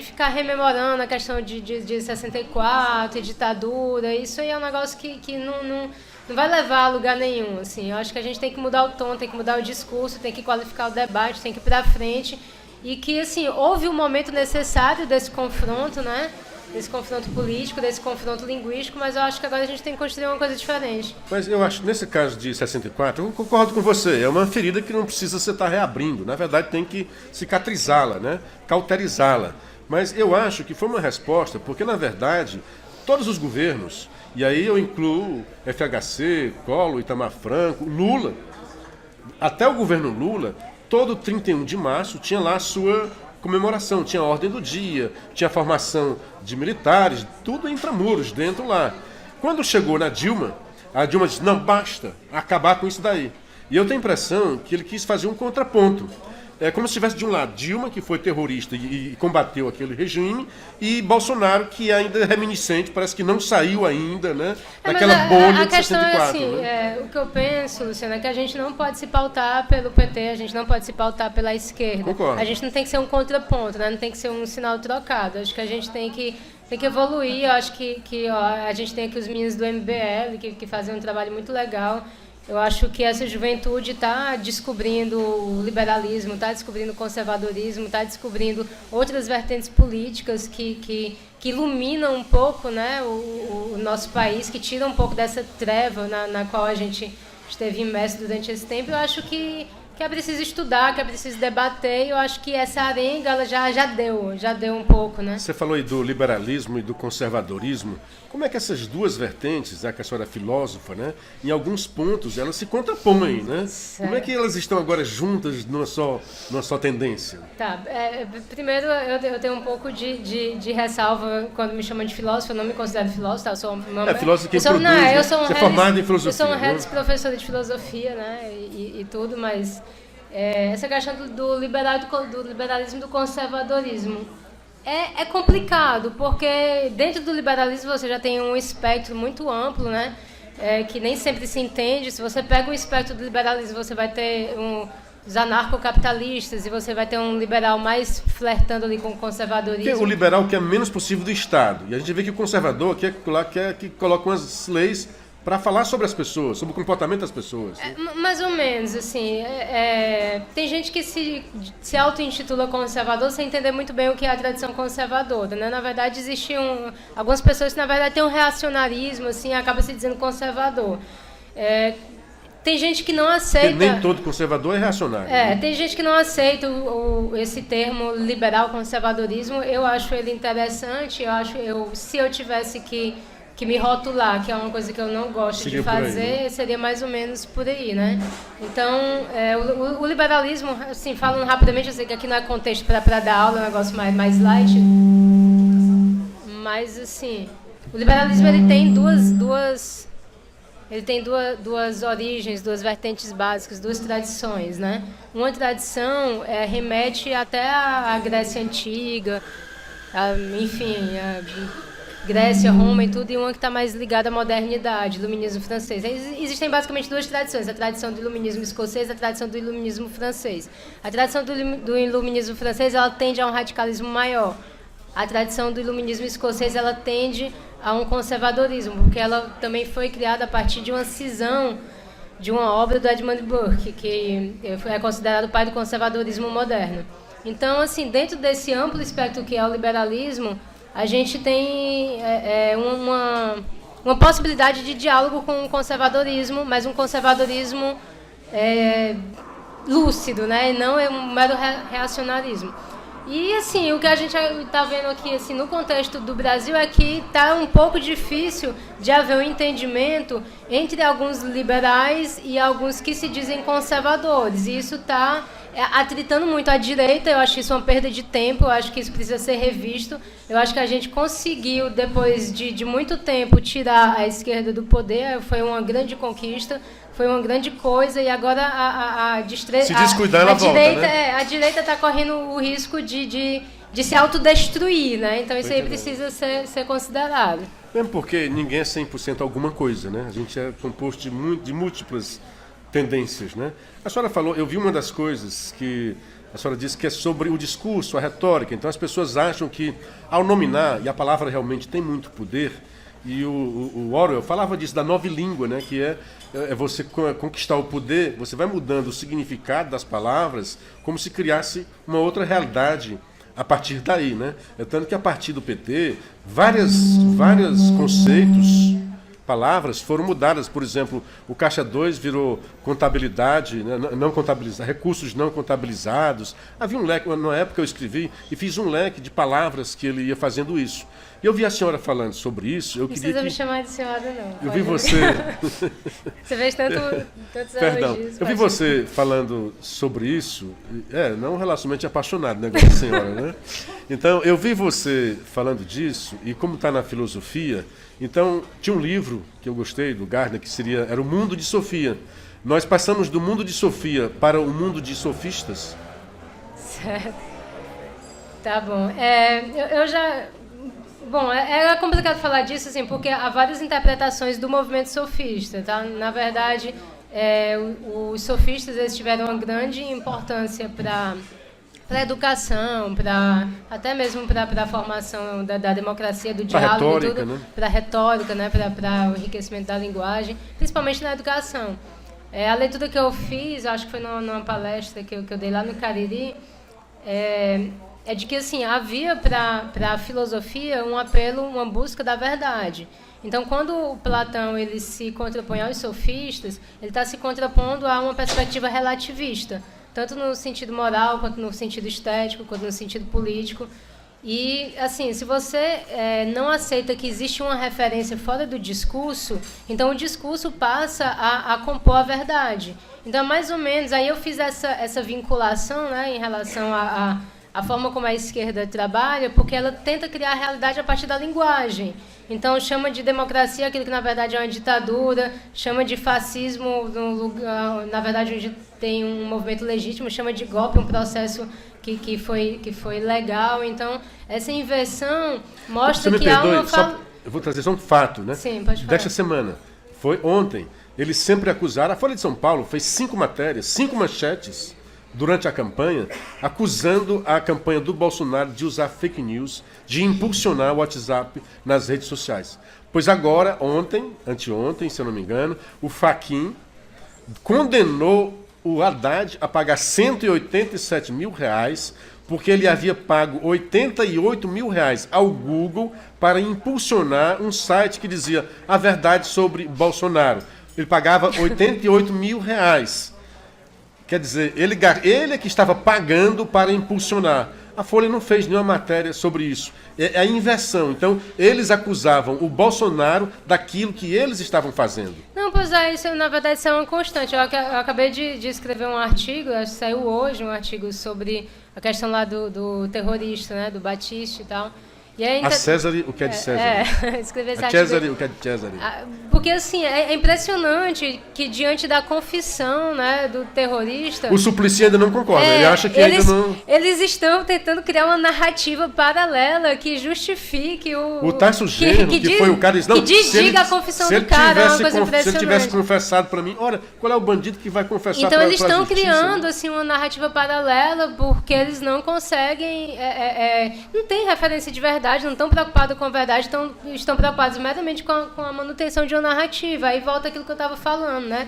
ficar rememorando a questão de 64, ditadura. Isso aí é um negócio que não vai levar a lugar nenhum. Assim. Eu acho que a gente tem que mudar o tom, tem que mudar o discurso, tem que qualificar o debate, tem que ir para frente. E que, assim, houve um momento necessário desse confronto, né? Desse confronto político, desse confronto linguístico, mas eu acho que agora a gente tem que construir uma coisa diferente. Mas eu acho, nesse caso de 64, eu concordo com você, é uma ferida que não precisa você estar reabrindo, na verdade tem que cicatrizá-la, né? Cauterizá-la. Mas eu acho que foi uma resposta, porque na verdade, todos os governos, e aí eu incluo FHC, Collor, Itamar Franco, Lula, até o governo Lula, todo 31 de março tinha lá a sua comemoração, tinha a ordem do dia, tinha a formação de militares, tudo intramuros, dentro lá. Quando chegou na Dilma, a Dilma disse, não, basta, acabar com isso daí. E eu tenho a impressão que ele quis fazer um contraponto. é como se estivesse de um lado Dilma, que foi terrorista e combateu aquele regime, e Bolsonaro, que ainda é reminiscente, parece que não saiu ainda, né, daquela bolha a de questão 64. é assim, né? o que eu penso, Luciana, é que a gente não pode se pautar pelo PT, a gente não pode se pautar pela esquerda. Concordo. A gente não tem que ser um contraponto, né? Não tem que ser um sinal trocado. Acho que a gente tem que evoluir. Eu acho que a gente tem aqui os meninos do MBL, que fazem um trabalho muito legal. Eu acho que essa juventude está descobrindo o liberalismo, está descobrindo o conservadorismo, está descobrindo outras vertentes políticas que iluminam um pouco, né, o nosso país, que tiram um pouco dessa treva na qual a gente esteve imerso durante esse tempo. Eu acho que é preciso estudar, que é preciso debater, e eu acho que essa arenga ela já deu um pouco, né? Você falou aí do liberalismo e do conservadorismo. Como é que essas duas vertentes, já que a senhora é filósofa, né, em alguns pontos elas se contrapõem, né? Certo. Como é que elas estão agora juntas numa só tendência? Tá, primeiro eu tenho um pouco de ressalva quando me chamam de filósofa. Eu não me considero filósofa, tá? Eu sou uma... filósofo quem eu sou, produz, não, né? eu sou um Você é formado em filosofia. Eu sou uma né? professora de filosofia, né, e tudo, mas essa questão do liberalismo e do conservadorismo é complicado, porque dentro do liberalismo você já tem um espectro muito amplo, né, que nem sempre se entende. Se você pega um espectro do liberalismo, você vai ter os anarcocapitalistas, e você vai ter um liberal mais flertando ali com o conservadorismo. Porque o liberal quer menos possível do Estado. E a gente vê que o conservador quer que coloque umas leis para falar sobre as pessoas, sobre o comportamento das pessoas. Mais ou menos, assim. Tem gente que se auto-intitula conservador sem entender muito bem o que é a tradição conservadora, né? Na verdade, existiam algumas pessoas que, na verdade, têm um reacionarismo, assim, acaba se dizendo conservador. Tem gente que não aceita... Porque nem todo conservador é reacionário. Né? Tem gente que não aceita esse termo liberal conservadorismo. Eu acho ele interessante. Se eu tivesse que me rotular, que é uma coisa que eu não gosto de fazer, aí, né? seria mais ou menos por aí, né? Então, o liberalismo, assim, falando rapidamente, eu sei que aqui não é contexto para dar aula, é um negócio mais light, mas, assim, o liberalismo ele tem duas origens, duas vertentes básicas, duas tradições, né? Uma tradição remete até à Grécia Antiga, Grécia, Roma e tudo, e uma que está mais ligada à modernidade, iluminismo francês. Existem basicamente duas tradições, a tradição do iluminismo escocês e a tradição do iluminismo francês. A tradição do iluminismo francês ela tende a um radicalismo maior. A tradição do iluminismo escocês ela tende a um conservadorismo, porque ela também foi criada a partir de uma cisão de uma obra do Edmund Burke, que é considerado o pai do conservadorismo moderno. Então, assim, dentro desse amplo espectro que é o liberalismo, a gente tem uma possibilidade de diálogo com o conservadorismo, mas um conservadorismo lúcido, né? E não um mero reacionarismo. E, assim, o que a gente está vendo aqui, assim, no contexto do Brasil é que está um pouco difícil de haver um entendimento entre alguns liberais e alguns que se dizem conservadores. E isso está atritando muito a direita. Eu acho isso uma perda de tempo, eu acho que isso precisa ser revisto. Eu acho que a gente conseguiu, depois de muito tempo, tirar a esquerda do poder. Foi uma grande conquista, foi uma grande coisa, e agora se descuidar, ela volta, né? A direita está correndo o risco de se autodestruir, né? Então isso aí precisa ser considerado. Mesmo porque ninguém é 100% alguma coisa, né? A gente é composto de múltiplas tendências, né? A senhora falou, eu vi uma das coisas que a senhora disse que é sobre o discurso, a retórica. Então as pessoas acham que ao nominar, e a palavra realmente tem muito poder, e o Orwell falava disso, da nova língua, né? Que é você conquistar o poder, você vai mudando o significado das palavras como se criasse uma outra realidade a partir daí, né? Tanto que a partir do PT, vários conceitos, palavras foram mudadas. Por exemplo, o Caixa 2 virou contabilidade, né? Não contabilizar, recursos não contabilizados. Havia um leque, na época eu escrevi e fiz um leque de palavras que ele ia fazendo isso. E eu vi a senhora falando sobre isso. Eu queria me chamar de senhora, não. Eu vi você... Você fez tantos Perdão. elogios. Eu vi você falando sobre isso. Não um relacionamento apaixonado, né, com a senhora, né? Então, eu vi você falando disso, e como está na filosofia, então, tinha um livro que eu gostei, do Gardner, que era O Mundo de Sofia. Nós passamos do mundo de Sofia para o mundo de sofistas. Certo. Tá bom. Eu já... Bom, é complicado falar disso, assim, porque há várias interpretações do movimento sofista, tá? Na verdade, os sofistas eles tiveram uma grande importância para a educação, até mesmo para a formação da democracia, do diálogo, retórica, tudo, né? para a retórica, né? Para o enriquecimento da linguagem, principalmente na educação. A leitura que eu fiz, acho que foi numa palestra que eu dei lá no Cariri, é de que assim, havia para a filosofia um apelo, uma busca da verdade. Então, quando o Platão ele se contrapõe aos sofistas, ele está se contrapondo a uma perspectiva relativista, tanto no sentido moral, quanto no sentido estético, quanto no sentido político. E, assim, se você não aceita que existe uma referência fora do discurso, então o discurso passa a compor a verdade. Então, mais ou menos, aí eu fiz essa vinculação, né, em relação a forma como a esquerda trabalha, porque ela tenta criar a realidade a partir da linguagem. Então, chama de democracia aquilo que, na verdade, é uma ditadura, chama de fascismo, no lugar, na verdade, onde tem um movimento legítimo, chama de golpe, um processo que foi legal. Então, essa inversão mostra que há uma... Eu vou trazer só um fato, né? Sim, pode falar. Desta semana. Foi ontem. Eles sempre acusaram... A Folha de São Paulo fez 5 matérias, 5 manchetes durante a campanha, acusando a campanha do Bolsonaro de usar fake news, de impulsionar o WhatsApp nas redes sociais. Pois agora, anteontem, se eu não me engano, o Fachin condenou o Haddad a pagar R$187 mil, porque ele havia pago R$88 mil ao Google para impulsionar um site que dizia a verdade sobre Bolsonaro. Ele pagava R$88 mil. Quer dizer, ele é que estava pagando para impulsionar. A Folha não fez nenhuma matéria sobre isso. É a inversão. Então, eles acusavam o Bolsonaro daquilo que eles estavam fazendo. Não, pois isso, na verdade, isso é uma constante. Eu acabei de escrever um artigo, acho que saiu hoje, um artigo sobre a questão lá do terrorista, né, do Batista e tal. E a César, o que é de César? Escrever esse a César, o que é de César? Porque, assim, é impressionante que, diante da confissão, né, do terrorista... O Suplicy ainda não concorda, ele acha que ainda não... Eles estão tentando criar uma narrativa paralela que justifique o Tarso Genro, que foi o cara... Não, que desdiga a confissão do cara, é uma coisa impressionante. Se ele tivesse confessado para mim, olha, qual é o bandido que vai confessar então, para a eles justiça? estão criando, assim, uma narrativa paralela porque eles não conseguem... não tem referência de verdade, não estão preocupados com a verdade, estão preocupados meramente com a manutenção de uma narrativa. Aí volta aquilo que eu estava falando, né?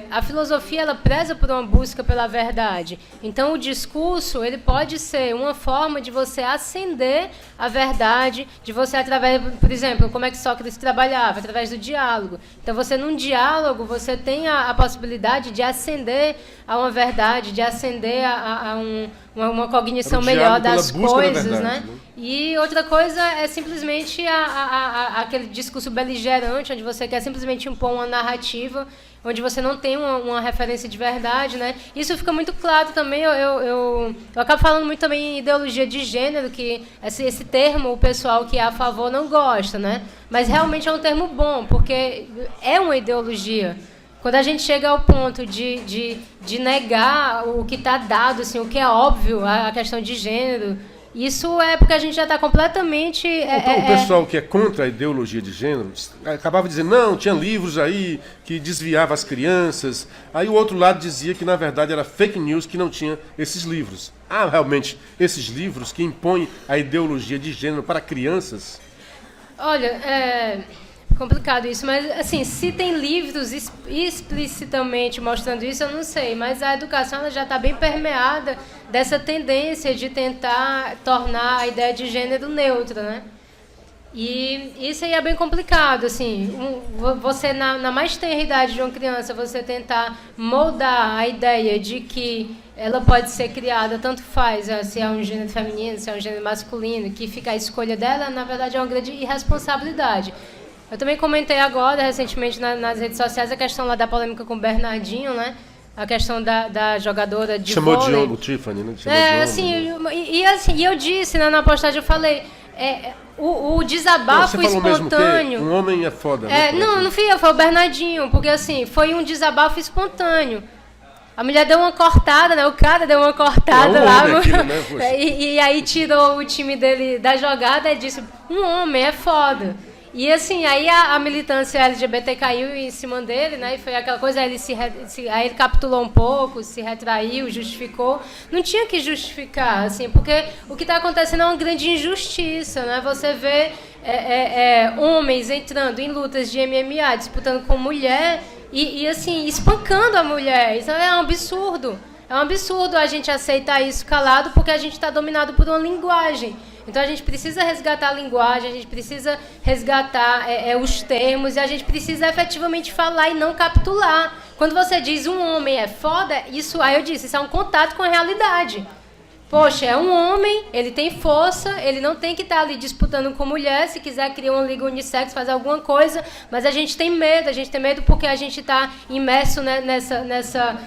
A filosofia ela preza por uma busca pela verdade. Então, o discurso ele pode ser uma forma de você ascender a verdade, de você através, por exemplo, como é que Sócrates trabalhava? Através do diálogo. Então, você num diálogo, você tem a possibilidade de ascender a uma verdade, de ascender a uma cognição melhor das coisas, né? E outra coisa é simplesmente aquele discurso beligerante, onde você quer simplesmente impor uma narrativa, onde você não tem uma referência de verdade, né? Isso fica muito claro também. Eu acabo falando muito também em ideologia de gênero, que esse termo o pessoal que é a favor não gosta, né? Mas realmente é um termo bom, porque é uma ideologia. Quando a gente chega ao ponto de negar o que está dado, assim, o que é óbvio, a questão de gênero, isso é porque a gente já está completamente... Então, o pessoal que é contra a ideologia de gênero acabava dizendo, não, tinha livros aí que desviavam as crianças. Aí o outro lado dizia que, na verdade, era fake news, que não tinha esses livros. Há realmente esses livros que impõem a ideologia de gênero para crianças? Olha, complicado isso, mas assim, se tem livros explicitamente mostrando isso, eu não sei, mas a educação ela já está bem permeada dessa tendência de tentar tornar a ideia de gênero neutra, né? E isso aí é bem complicado, assim, você na mais tenra idade de uma criança, você tentar moldar a ideia de que ela pode ser criada, tanto faz, se é um gênero feminino, se é um gênero masculino, que fica a escolha dela, na verdade é uma grande irresponsabilidade. Eu também comentei agora, recentemente, nas redes sociais, a questão lá da polêmica com o Bernardinho, né? A questão da jogadora de vôlei. Chamou de homem, o Tiffany, né? E eu disse, né, na postagem, eu falei, o desabafo você falou espontâneo... Mesmo que um homem é foda. Né, não fui eu, foi o Bernardinho, porque assim, foi um desabafo espontâneo. A mulher deu uma cortada, né? O cara deu uma cortada lá. Aquilo, né? E aí tirou o time dele da jogada e disse, um homem é foda. E assim, aí a militância LGBT caiu em cima dele, né? E foi aquela coisa, aí ele capitulou um pouco, se retraiu, justificou. Não tinha que justificar, assim, porque o que está acontecendo é uma grande injustiça, né? Você vê homens entrando em lutas de MMA, disputando com mulher e assim, espancando a mulher. Isso é um absurdo. É um absurdo a gente aceitar isso calado, porque a gente está dominado por uma linguagem. Então a gente precisa resgatar a linguagem, a gente precisa resgatar os termos e a gente precisa efetivamente falar e não capitular. Quando você diz um homem é foda, isso é um contato com a realidade. Poxa, é um homem, ele tem força, ele não tem que estar ali disputando com mulher, se quiser criar uma liga unissex, fazer alguma coisa, mas a gente tem medo porque a gente está imerso, né, nessa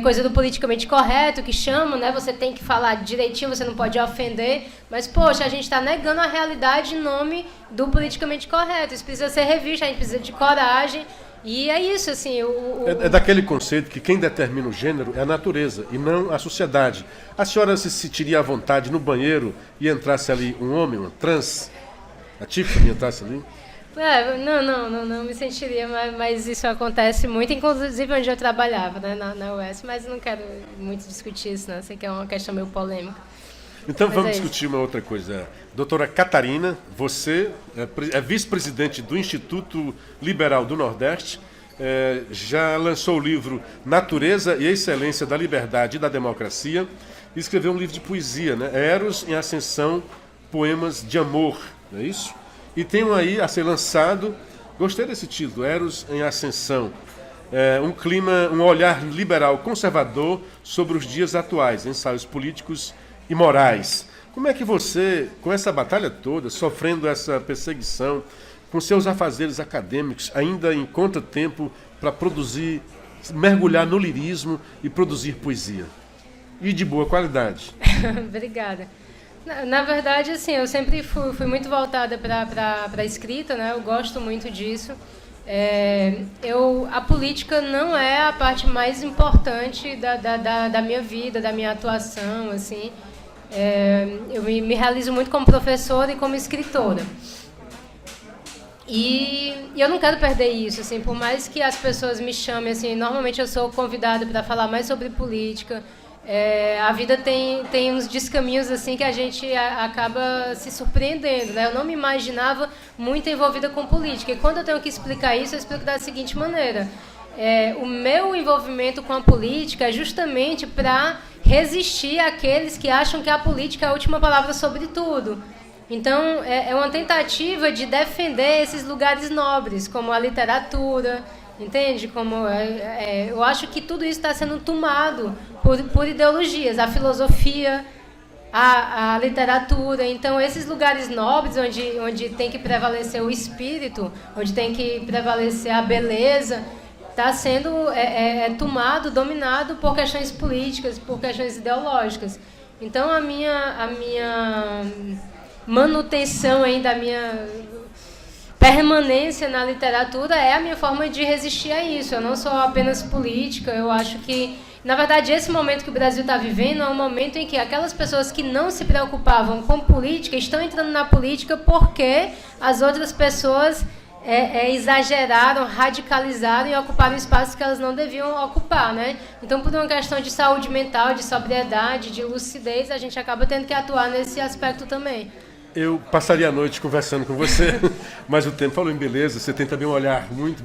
coisa do politicamente correto, que chama, né, você tem que falar direitinho, você não pode ofender, mas, poxa, a gente está negando a realidade em nome do politicamente correto, isso precisa ser revisto, a gente precisa de coragem. E é isso, assim... É daquele conceito que quem determina o gênero é a natureza e não a sociedade. A senhora se sentiria à vontade no banheiro e entrasse ali um homem, uma trans? A Tiffany entrasse ali? Não me sentiria, mas isso acontece muito, inclusive onde eu trabalhava, né, na UES, mas não quero muito discutir isso, não, sei que é uma questão meio polêmica. Então vamos discutir uma outra coisa. Doutora Catarina, você é vice-presidente do Instituto Liberal do Nordeste, já lançou o livro Natureza e Excelência da Liberdade e da Democracia e escreveu um livro de poesia, né? Eros em Ascensão, Poemas de Amor, não é isso? E tem um aí a ser lançado, gostei desse título, Eros em Ascensão, um olhar liberal conservador sobre os dias atuais, ensaios políticos e morais. Como é que você, com essa batalha toda, sofrendo essa perseguição, com seus afazeres acadêmicos, ainda encontra tempo para produzir, mergulhar no lirismo e produzir poesia? E de boa qualidade. Obrigada. Na verdade, assim, eu sempre fui muito voltada para a escrita, né? Eu gosto muito disso. A política não é a parte mais importante da minha vida, da minha atuação, assim. Eu me realizo muito como professora e como escritora. E eu não quero perder isso, assim, por mais que as pessoas me chamem, assim, normalmente eu sou convidada para falar mais sobre política. A vida tem uns descaminhos assim que a gente acaba se surpreendendo, né? Eu não me imaginava muito envolvida com política. E quando eu tenho que explicar isso, eu explico da seguinte maneira. O meu envolvimento com a política é justamente para resistir àqueles que acham que a política é a última palavra sobre tudo. Então, é uma tentativa de defender esses lugares nobres, como a literatura, entende? Eu acho que tudo isso está sendo tomado por ideologias, a filosofia, a literatura. Então, esses lugares nobres, onde tem que prevalecer o espírito, onde tem que prevalecer a beleza, está sendo tomado, dominado por questões políticas, por questões ideológicas. Então, a minha manutenção ainda, a minha permanência na literatura é a minha forma de resistir a isso. Eu não sou apenas política, eu acho que, na verdade, esse momento que o Brasil está vivendo é um momento em que aquelas pessoas que não se preocupavam com política estão entrando na política porque as outras pessoas exageraram, radicalizaram e ocuparam espaços que elas não deviam ocupar, né? Então, por uma questão de saúde mental, de sobriedade, de lucidez, a gente acaba tendo que atuar nesse aspecto também. Eu passaria a noite conversando com você, mas o tempo falou em beleza, você tem também um olhar muito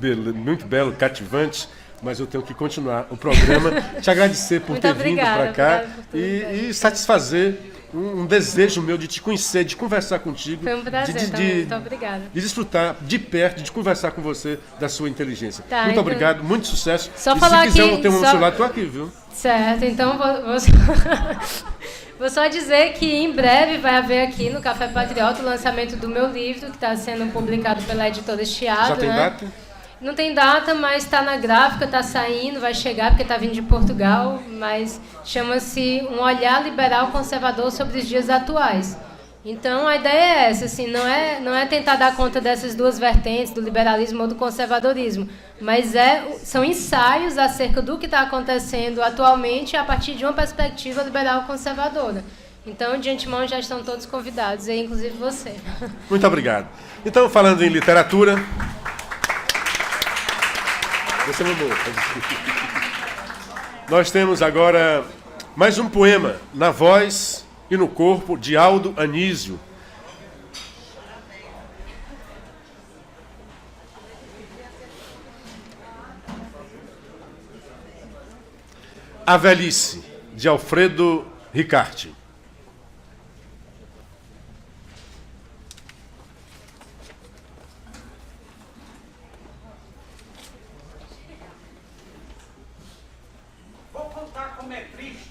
belo, cativante, mas eu tenho que continuar o programa. Te agradecer por ter vindo para cá e satisfazer um desejo meu de te conhecer, de conversar contigo. Foi um prazer também, muito obrigada. De desfrutar de perto, de conversar com você da sua inteligência. Tá, muito obrigado, muito sucesso. Só e falar se quiser aqui, ter um celular, estou aqui, viu? Certo, então vou só dizer que em breve vai haver aqui no Café Patriota o lançamento do meu livro, que está sendo publicado pela editora Chiado. Já tem data? Não tem data, mas está na gráfica, está saindo, vai chegar, porque está vindo de Portugal, mas chama-se Um Olhar Liberal Conservador sobre os Dias Atuais. Então, a ideia é essa, assim, não é tentar dar conta dessas duas vertentes, do liberalismo ou do conservadorismo, mas são ensaios acerca do que está acontecendo atualmente a partir de uma perspectiva liberal conservadora. Então, de antemão, já estão todos convidados, e inclusive você. Muito obrigado. Então, falando em literatura... Você é boa. Nós temos agora mais um poema, na voz e no corpo, de Aldo Anísio. A Velhice, de Alfredo Ricarte. Vou contar como é triste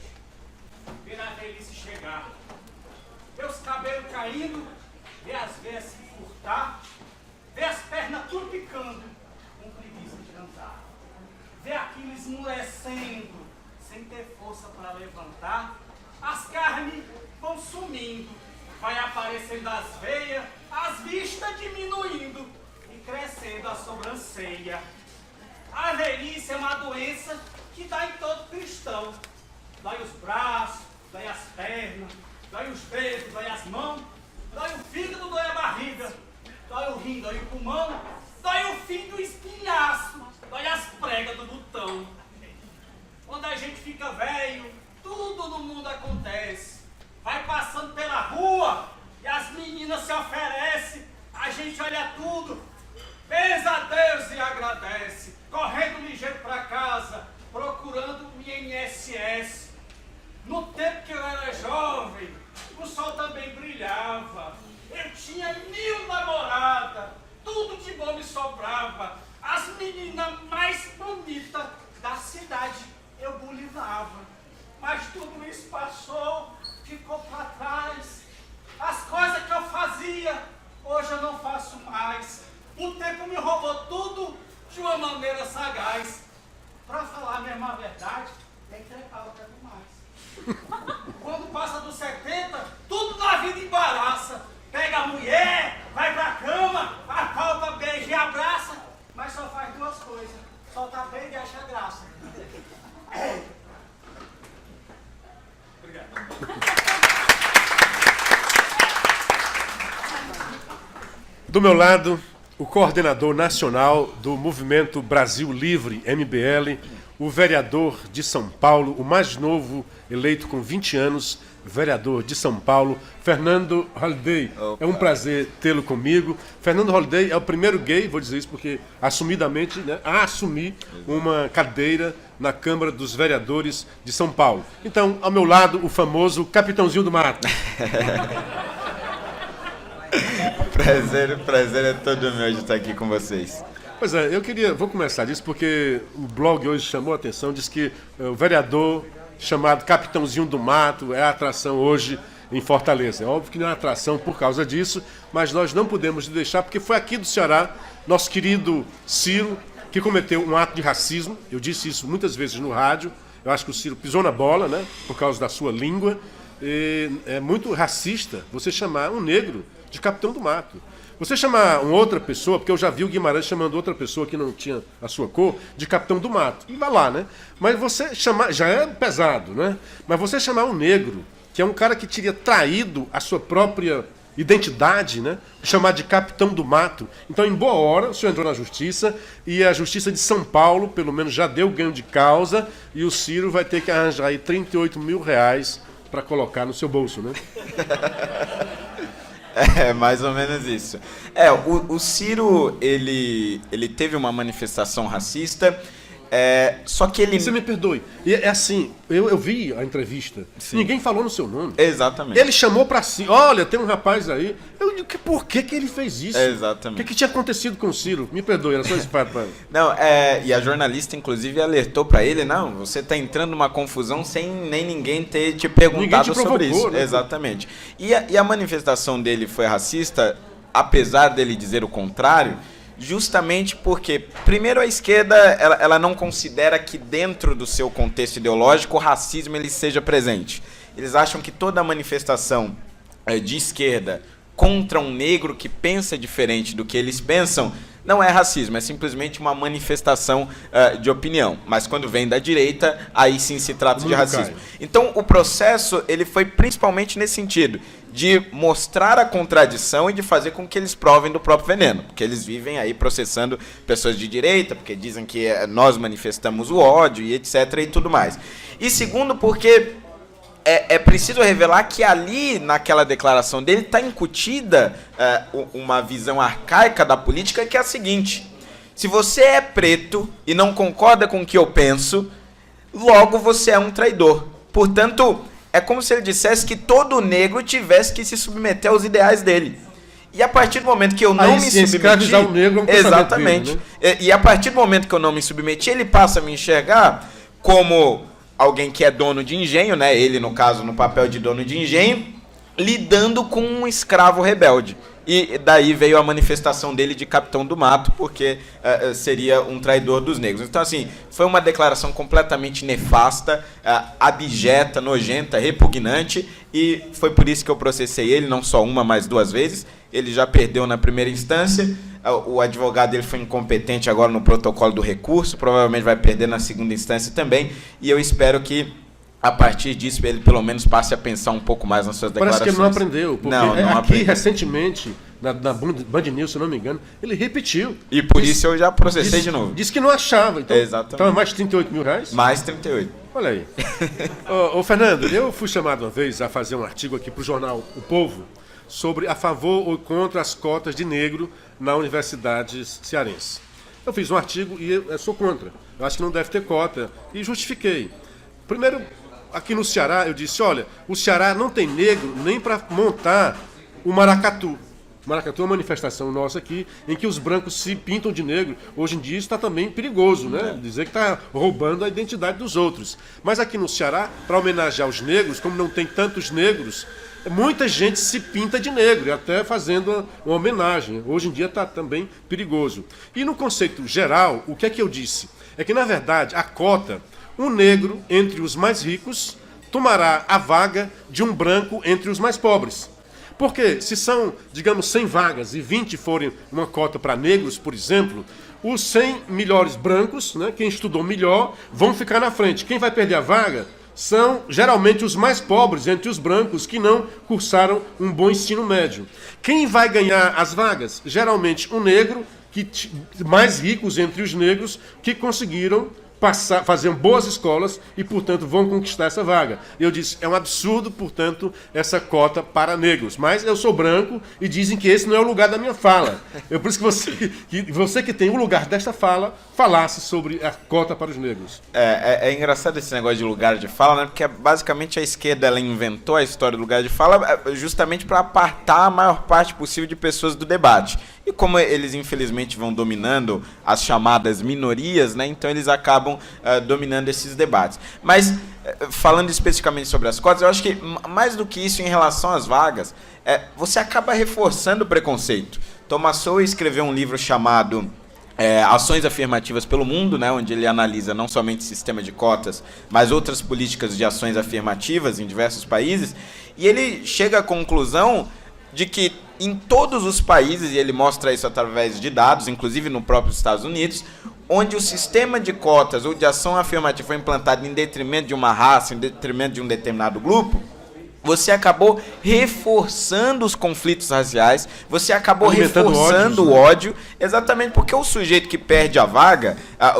ver a velhice chegar. Ver os cabelos caindo, ver as veias se furtar, ver as pernas tudo picando, com preguiça de andar. Ver aquilo esmurecendo, sem ter força para levantar. As carnes vão sumindo, vai aparecendo as veias, as vistas diminuindo e crescendo a sobrancelha. A velhice é uma doença que dá em todo cristão. Dói os braços, dói as pernas, dói os dedos, dói as mãos, dói o fígado, dói a barriga, dói o rim, dói o pulmão, dói o fim do espinhaço, dói as pregas do botão. Quando a gente fica velho, tudo no mundo acontece. Vai passando pela rua e as meninas se oferecem, a gente olha tudo, benza a Deus e agradece, correndo ligeiro para casa, procurando o INSS. No tempo que eu era jovem, o sol também brilhava, eu tinha 1000 namoradas, tudo de bom me sobrava, as meninas mais bonitas da cidade eu bulivava, mas tudo isso passou, ficou para trás. As coisas que eu fazia, hoje eu não faço mais. O tempo me roubou tudo de uma maneira sagaz. Para falar mesmo a verdade, tem que trepar, eu quero mais. Quando passa dos 70, tudo na vida embaraça. Pega a mulher, vai pra cama, apalpa, beija e abraça, mas só faz duas coisas: solta bem e acha graça. Obrigado. Do meu lado, o coordenador nacional do Movimento Brasil Livre, MBL, o vereador de São Paulo, o mais novo eleito com 20 anos, vereador de São Paulo, Fernando Holliday. É um prazer tê-lo comigo. Fernando Holliday é o primeiro gay, vou dizer isso porque assumidamente, né, a assumir uma cadeira na Câmara dos Vereadores de São Paulo. Então, ao meu lado, o famoso Capitãozinho do Mato. Prazer é todo meu de estar aqui com vocês. Pois é, vou começar disso porque o blog hoje chamou a atenção, diz que o vereador chamado Capitãozinho do Mato é a atração hoje em Fortaleza. É óbvio que não é atração por causa disso, mas nós não podemos deixar, porque foi aqui do Ceará, nosso querido Ciro, que cometeu um ato de racismo. Eu disse isso muitas vezes no rádio. Eu acho que o Ciro pisou na bola, né, por causa da sua língua. E é muito racista você chamar um negro de Capitão do Mato. Você chamar uma outra pessoa, porque eu já vi o Guimarães chamando outra pessoa que não tinha a sua cor, de Capitão do Mato. E vai lá, né? Mas você chamar, já é pesado, né? Mas você chamar um negro, que é um cara que teria traído a sua própria identidade, né? Chamar de Capitão do Mato. Então, em boa hora, o senhor entrou na Justiça, e a Justiça de São Paulo, pelo menos, já deu ganho de causa, e o Ciro vai ter que arranjar aí 38 mil reais para colocar no seu bolso, né? É, mais ou menos isso. O Ciro, ele teve uma manifestação racista, só que ele... Você me perdoe. E é assim, eu vi a entrevista, Sim. Ninguém falou no seu nome. Exatamente. Ele chamou pra si, olha, tem um rapaz aí. Eu digo, por que ele fez isso? Exatamente. O que tinha acontecido com o Ciro? Me perdoe, era só esse fato pra... Não, e a jornalista, inclusive, alertou pra ele, não, você tá entrando numa confusão sem nem ninguém ter te perguntado sobre isso. Né? Exatamente. E a manifestação dele foi racista, apesar dele dizer o contrário, justamente porque, primeiro, a esquerda ela não considera que dentro do seu contexto ideológico o racismo ele seja presente. Eles acham que toda manifestação de esquerda contra um negro que pensa diferente do que eles pensam, não é racismo, é simplesmente uma manifestação de opinião. Mas quando vem da direita, aí sim se trata de racismo. Então, o processo ele foi principalmente nesse sentido, de mostrar a contradição e de fazer com que eles provem do próprio veneno. Porque eles vivem aí processando pessoas de direita, porque dizem que nós manifestamos o ódio e etc. e tudo mais. E segundo, porque é preciso revelar que ali, naquela declaração dele, está incutida uma visão arcaica da política, que é a seguinte: se você é preto e não concorda com o que eu penso, logo você é um traidor. Portanto, é como se ele dissesse que todo negro tivesse que se submeter aos ideais dele. E a partir do momento que eu não me submeti... o negro é um exatamente. Dele, né? E a partir do momento que eu não me submeti, ele passa a me enxergar como alguém que é dono de engenho, né? Ele, no caso, no papel de dono de engenho, lidando com um escravo rebelde. E daí veio a manifestação dele de Capitão do Mato, porque seria um traidor dos negros. Então, assim, foi uma declaração completamente nefasta, abjeta, nojenta, repugnante, e foi por isso que eu processei ele, não só uma, mas 2 vezes. Ele já perdeu na primeira instância, o advogado dele foi incompetente agora no protocolo do recurso, provavelmente vai perder na segunda instância também, e eu espero que a partir disso ele pelo menos passe a pensar um pouco mais nas suas declarações. Parece que ele não aprendeu, porque não aqui aprendeu. Recentemente, na Band News, se não me engano, ele repetiu. E por isso eu já processei de novo. Disse que não achava. Então, exatamente. Então é mais de 38 mil reais? Mais 38. Olha aí. Ô, Fernando, eu fui chamado uma vez a fazer um artigo aqui para o jornal O Povo sobre a favor ou contra as cotas de negro na Universidade Cearense. Eu fiz um artigo e eu sou contra. Eu acho que não deve ter cota. E justifiquei. Primeiro, aqui no Ceará, eu disse, olha, o Ceará não tem negro nem para montar o maracatu. O maracatu é uma manifestação nossa aqui, em que os brancos se pintam de negro. Hoje em dia isso está também perigoso, né? Dizer que está roubando a identidade dos outros. Mas aqui no Ceará, para homenagear os negros, como não tem tantos negros, muita gente se pinta de negro, até fazendo uma homenagem. Hoje em dia está também perigoso. E no conceito geral, o que é que eu disse? É que, na verdade, a cota, um negro entre os mais ricos tomará a vaga de um branco entre os mais pobres. Porque se são, digamos, 100 vagas e 20 forem uma cota para negros, por exemplo, os 100 melhores brancos, né, quem estudou melhor, vão ficar na frente. Quem vai perder a vaga são geralmente os mais pobres entre os brancos que não cursaram um bom ensino médio. Quem vai ganhar as vagas? Geralmente um negro, mais ricos entre os negros que conseguiram fazer boas escolas e, portanto, vão conquistar essa vaga. Eu disse, é um absurdo, portanto, essa cota para negros. Mas eu sou branco e dizem que esse não é o lugar da minha fala. Por isso que você que tem o lugar desta fala, falasse sobre a cota para os negros. É engraçado esse negócio de lugar de fala, né? Porque basicamente a esquerda ela inventou a história do lugar de fala justamente para apartar a maior parte possível de pessoas do debate. E como eles, infelizmente, vão dominando as chamadas minorias, né? Então eles acabam dominando esses debates. Mas, falando especificamente sobre as cotas, eu acho que, mais do que isso, em relação às vagas, você acaba reforçando o preconceito. Thomas Sowell escreveu um livro chamado Ações Afirmativas pelo Mundo, né? Onde ele analisa não somente o sistema de cotas, mas outras políticas de ações afirmativas em diversos países. E ele chega à conclusão de que em todos os países, e ele mostra isso através de dados, inclusive no próprio Estados Unidos, onde o sistema de cotas ou de ação afirmativa foi implantado em detrimento de uma raça, em detrimento de um determinado grupo, você acabou reforçando os conflitos raciais, você acabou reforçando o ódio, exatamente porque o sujeito que perde a vaga,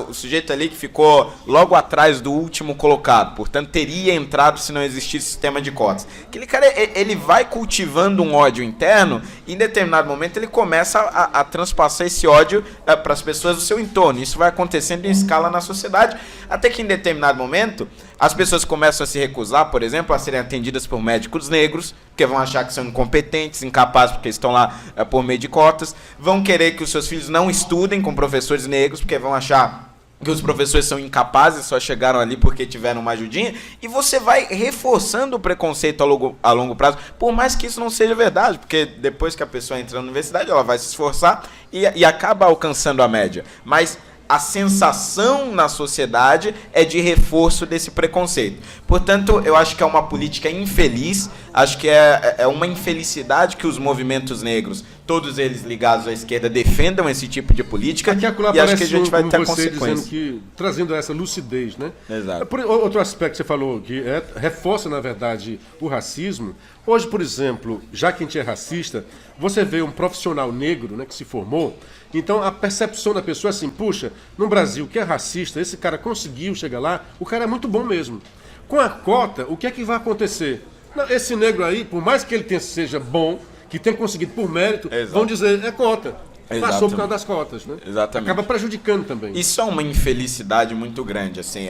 o sujeito ali que ficou logo atrás do último colocado, portanto teria entrado se não existisse sistema de cotas. Aquele cara, ele vai cultivando um ódio interno e em determinado momento ele começa a transpassar esse ódio para as pessoas do seu entorno. Isso vai acontecendo em escala na sociedade, até que em determinado momento as pessoas começam a se recusar, por exemplo, a serem atendidas por médicos negros, porque vão achar que são incompetentes, incapazes, porque estão lá por meio de cotas. Vão querer que os seus filhos não estudem com professores negros, porque vão achar que os professores são incapazes, só chegaram ali porque tiveram uma ajudinha. E você vai reforçando o preconceito a longo prazo, por mais que isso não seja verdade, porque depois que a pessoa entra na universidade, ela vai se esforçar e acaba alcançando a média. Mas a sensação na sociedade é de reforço desse preconceito. Portanto, eu acho que é uma política infeliz, acho que é uma infelicidade que os movimentos negros, todos eles ligados à esquerda, defendam esse tipo de política, e acho que a gente vai ter consequências. Trazendo essa lucidez, né? Exato. Outro aspecto que você falou, que reforça, na verdade, o racismo. Hoje, por exemplo, já que a gente é racista, você vê um profissional negro, né, que se formou, então a percepção da pessoa é assim, puxa, no Brasil, que é racista, esse cara conseguiu chegar lá, o cara é muito bom mesmo. Com a cota, o que é que vai acontecer? Não, esse negro aí, por mais que ele seja bom, que tenha conseguido por mérito, Exato. vão dizer, é cota. Exatamente. Passou por causa das cotas, né? Exatamente. Acaba prejudicando também. Isso é uma infelicidade muito grande, assim,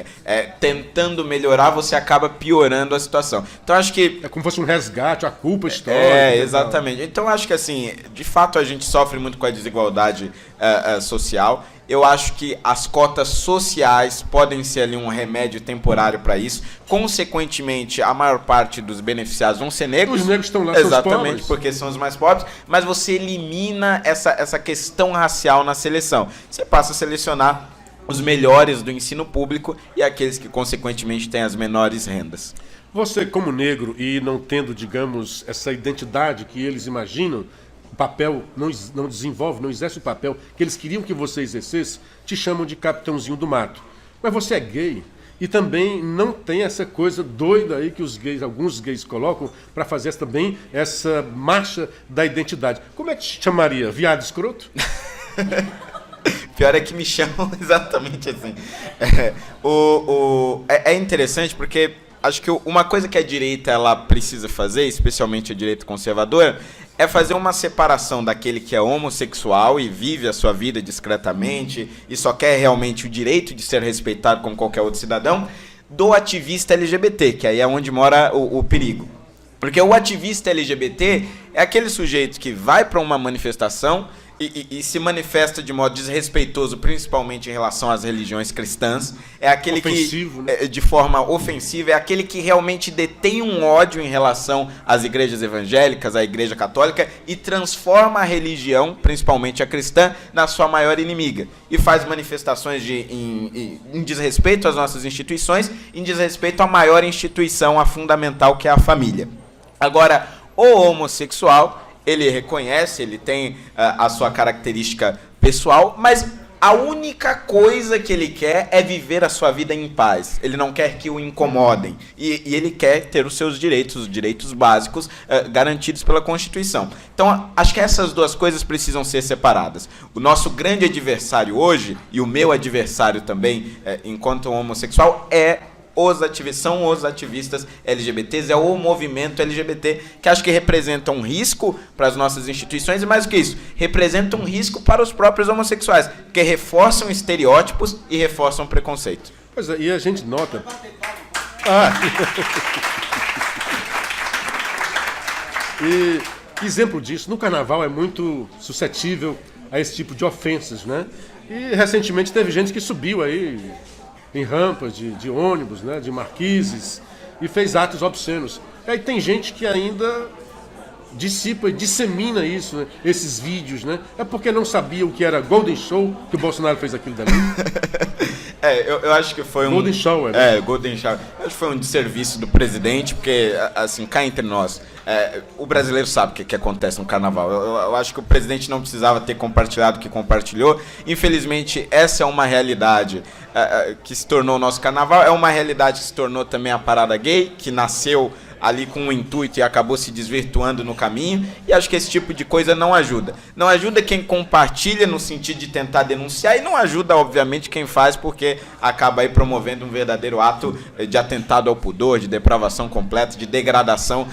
tentando melhorar, você acaba piorando a situação. Então acho que... É como se fosse um resgate, a culpa histórica. Exatamente. Então acho que, assim, de fato a gente sofre muito com a desigualdade social. Eu acho que as cotas sociais podem ser ali um remédio temporário para isso. Consequentemente, a maior parte dos beneficiados vão ser negros. Os negros estão lá, são os pobres. Exatamente, porque são os mais pobres. Mas você elimina essa questão racial na seleção. Você passa a selecionar os melhores do ensino público e aqueles que, consequentemente, têm as menores rendas. Você, como negro, e não tendo, digamos, essa identidade que eles imaginam, o papel não desenvolve, não exerce o papel que eles queriam que você exercesse, te chamam de capitãozinho do mato. Mas você é gay e também não tem essa coisa doida aí que alguns gays colocam para fazer também essa marcha da identidade. Como é que te chamaria? Viado escroto? Pior é que me chamam exatamente assim. É interessante porque acho que uma coisa que a direita ela precisa fazer, especialmente a direita conservadora, é fazer uma separação daquele que é homossexual e vive a sua vida discretamente e só quer realmente o direito de ser respeitado como qualquer outro cidadão, do ativista LGBT, que aí é onde mora o perigo. Porque o ativista LGBT é aquele sujeito que vai para uma manifestação e se manifesta de modo desrespeitoso, principalmente em relação às religiões cristãs. É aquele ofensivo, que, né? De forma ofensiva, é aquele que realmente detém um ódio em relação às igrejas evangélicas, à igreja católica, e transforma a religião, principalmente a cristã, na sua maior inimiga. E faz manifestações em desrespeito às nossas instituições, em desrespeito à maior instituição, a fundamental, que é a família. Agora, o homossexual, ele reconhece, ele tem a sua característica pessoal, mas a única coisa que ele quer é viver a sua vida em paz. Ele não quer que o incomodem. E ele quer ter os seus direitos, os direitos básicos garantidos pela Constituição. Então, acho que essas duas coisas precisam ser separadas. O nosso grande adversário hoje, e o meu adversário também, enquanto homossexual, são os ativistas LGBTs, é o movimento LGBT, que acho que representa um risco para as nossas instituições, e mais do que isso, representa um risco para os próprios homossexuais, porque reforçam estereótipos e reforçam preconceito. Pois é, e a gente nota... E exemplo disso, no carnaval é muito suscetível a esse tipo de ofensas, né? E recentemente teve gente que subiu aí em rampas de ônibus, né, de marquises, e fez atos obscenos. Aí tem gente que ainda dissipa e dissemina isso, né, esses vídeos, né? É porque não sabia o que era Golden Show que o Bolsonaro fez aquilo dali. Eu acho que foi Golden Shower, né? Golden Shower. Eu acho que foi um desserviço do presidente, porque, assim, cá entre nós, o brasileiro sabe o que acontece no carnaval. Eu acho que o presidente não precisava ter compartilhado o que compartilhou. Infelizmente, essa é uma realidade que se tornou o nosso carnaval. É uma realidade que se tornou também a parada gay, que nasceu ali com um intuito e acabou se desvirtuando no caminho, e acho que esse tipo de coisa não ajuda. Não ajuda quem compartilha no sentido de tentar denunciar, e não ajuda, obviamente, quem faz, porque acaba aí promovendo um verdadeiro ato de atentado ao pudor, de depravação completa, de degradação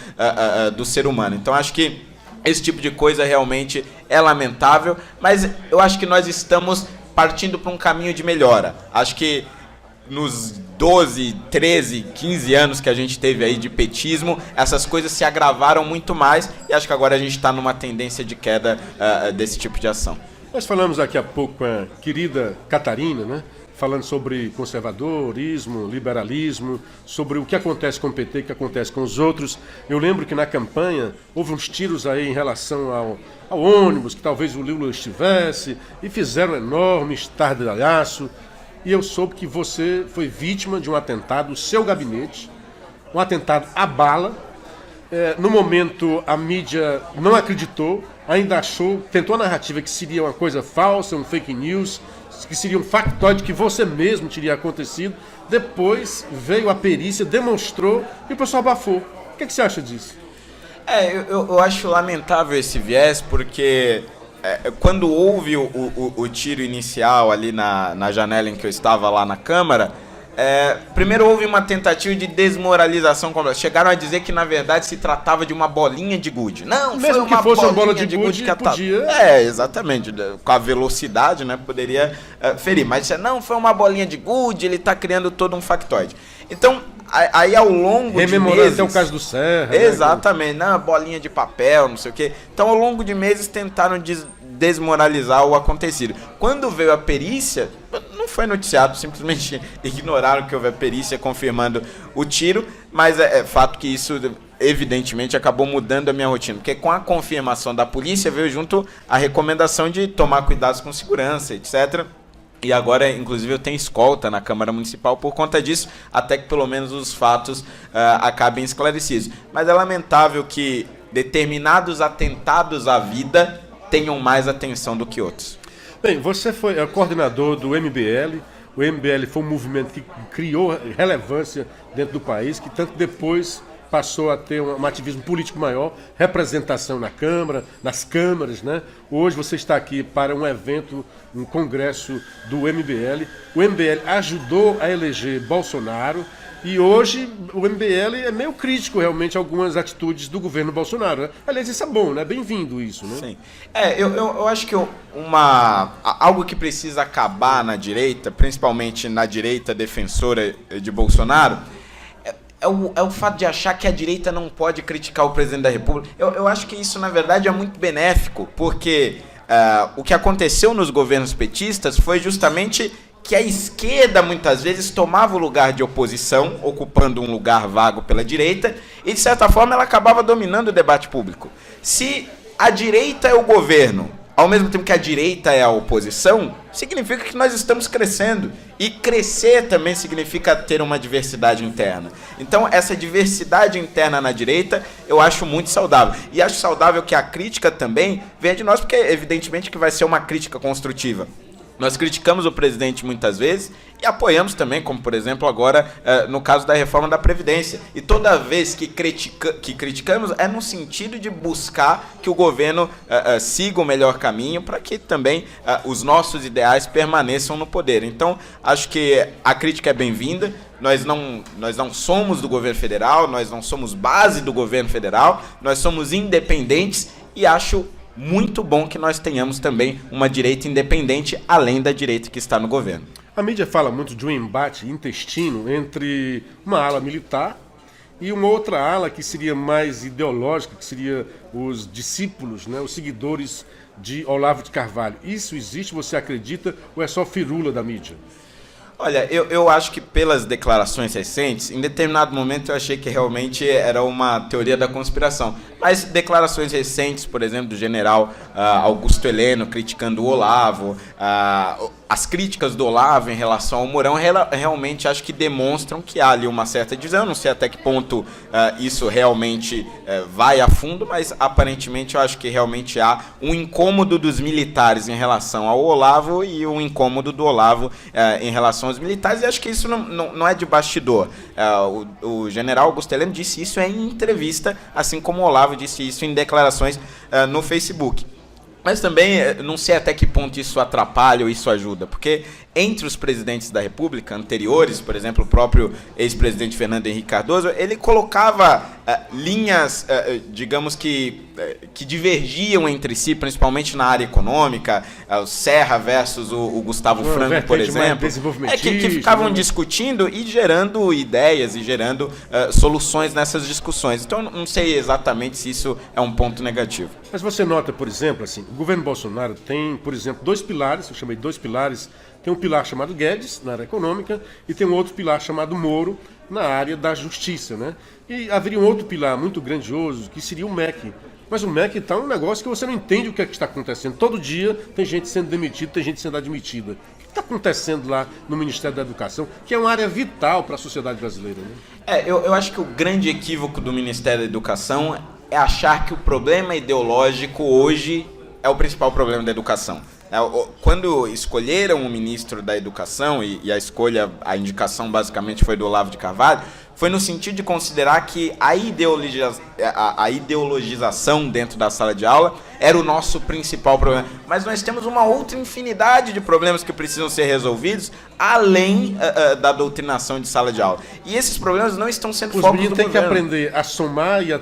do ser humano. Então acho que esse tipo de coisa realmente é lamentável, mas eu acho que nós estamos partindo para um caminho de melhora. Acho que nos 12, 13, 15 anos que a gente teve aí de petismo, essas coisas se agravaram muito mais, e acho que agora a gente está numa tendência de queda desse tipo de ação. Nós falamos daqui a pouco com a querida Catarina, né? falando sobre conservadorismo, liberalismo, sobre o que acontece com o PT, o que acontece com os outros. Eu lembro que na campanha houve uns tiros aí em relação ao ônibus, que talvez o Lula estivesse, e fizeram um enorme estardalhaço. E eu soube que você foi vítima de um atentado, o seu gabinete, um atentado à bala. No momento, a mídia não acreditou, ainda achou, tentou a narrativa que seria uma coisa falsa, um fake news, que seria um factoide que você mesmo teria acontecido. Depois veio a perícia, demonstrou e o pessoal abafou. O que você acha disso? Eu acho lamentável esse viés, porque quando houve o tiro inicial ali na janela em que eu estava lá na Câmara, primeiro houve uma tentativa de desmoralização completa. Chegaram a dizer que, na verdade, se tratava de uma bolinha de gude. Não, mesmo foi uma que fosse uma bola bolinha de gude, que podia... exatamente. Com a velocidade, né, poderia ferir. Mas não, foi uma bolinha de gude, ele está criando todo um factoide. Então, aí ao longo de meses... até o caso do Serra. Exatamente. Né? Não, bolinha de papel, não sei o quê. Então, ao longo de meses, tentaram desmoralizar o acontecido. Quando veio a perícia, não foi noticiado, simplesmente ignoraram que houve a perícia confirmando o tiro, mas é fato que isso evidentemente acabou mudando a minha rotina, porque com a confirmação da polícia veio junto a recomendação de tomar cuidados com segurança, etc. E agora, inclusive, eu tenho escolta na Câmara Municipal por conta disso, até que pelo menos os fatos acabem esclarecidos. Mas é lamentável que determinados atentados à vida tenham mais atenção do que outros. Bem, você foi coordenador do MBL. O MBL foi um movimento que criou relevância dentro do país, que tanto depois passou a ter um ativismo político maior, representação na Câmara, nas câmaras, né? Hoje você está aqui para um evento, um congresso do MBL. O MBL ajudou a eleger Bolsonaro. E hoje o MBL é meio crítico realmente a algumas atitudes do governo Bolsonaro, né? Aliás, isso é bom, né? Bem-vindo isso, né? Sim. Eu acho que algo que precisa acabar na direita, principalmente na direita defensora de Bolsonaro, é o fato de achar que a direita não pode criticar o presidente da República. Eu acho que isso, na verdade, é muito benéfico, porque o que aconteceu nos governos petistas foi justamente que a esquerda muitas vezes tomava o lugar de oposição, ocupando um lugar vago pela direita, e de certa forma ela acabava dominando o debate público. Se a direita é o governo, ao mesmo tempo que a direita é a oposição, significa que nós estamos crescendo. E crescer também significa ter uma diversidade interna. Então, essa diversidade interna na direita, eu acho muito saudável. E acho saudável que a crítica também venha de nós, porque evidentemente que vai ser uma crítica construtiva. Nós criticamos o presidente muitas vezes e apoiamos também, como por exemplo agora no caso da reforma da Previdência. E toda vez que criticamos é no sentido de buscar que o governo siga o melhor caminho para que também os nossos ideais permaneçam no poder. Então, acho que a crítica é bem-vinda. Nós não somos do governo federal, nós não somos base do governo federal, nós somos independentes e acho muito bom que nós tenhamos também uma direita independente, além da direita que está no governo. A mídia fala muito de um embate intestino entre uma ala militar e uma outra ala que seria mais ideológica, que seria os discípulos, né, os seguidores de Olavo de Carvalho. Isso existe, você acredita, ou é só firula da mídia? Olha, eu acho que pelas declarações recentes, em determinado momento eu achei que realmente era uma teoria da conspiração. Mas declarações recentes, por exemplo, do general Augusto Heleno criticando o Olavo, as críticas do Olavo em relação ao Mourão, realmente acho que demonstram que há ali uma certa divisão. Eu não sei até que ponto isso realmente vai a fundo, mas aparentemente eu acho que realmente há um incômodo dos militares em relação ao Olavo e um incômodo do Olavo em relação aos militares, e acho que isso não é de bastidor. O general Augusto Heleno disse isso em entrevista, assim como o Olavo disse isso em declarações no Facebook. Mas também não sei até que ponto isso atrapalha ou isso ajuda, porque entre os presidentes da República anteriores, por exemplo, o próprio ex-presidente Fernando Henrique Cardoso, ele colocava linhas, digamos que divergiam entre si, principalmente na área econômica, o Serra versus o Gustavo Franco, por exemplo, que ficavam discutindo e gerando ideias e gerando soluções nessas discussões. Então, não sei exatamente se isso é um ponto negativo. Mas você nota, por exemplo, assim, o governo Bolsonaro tem, por exemplo, dois pilares, eu chamei de dois pilares. Tem um pilar chamado Guedes, na área econômica, e tem um outro pilar chamado Moro, na área da justiça, né? E haveria um outro pilar muito grandioso, que seria o MEC. Mas o MEC está um negócio que você não entende o que é que está acontecendo. Todo dia tem gente sendo demitida, tem gente sendo admitida. O que está acontecendo lá no Ministério da Educação, que é uma área vital para a sociedade brasileira, né? Eu acho que o grande equívoco do Ministério da Educação é achar que o problema ideológico hoje é o principal problema da educação. Quando escolheram o ministro da Educação, e a indicação basicamente foi do Olavo de Carvalho, foi no sentido de considerar que a ideologização dentro da sala de aula era o nosso principal problema. Mas nós temos uma outra infinidade de problemas que precisam ser resolvidos, além da doutrinação de sala de aula. E esses problemas não estão sendo Os foco do meninos têm que governo. aprender a somar e a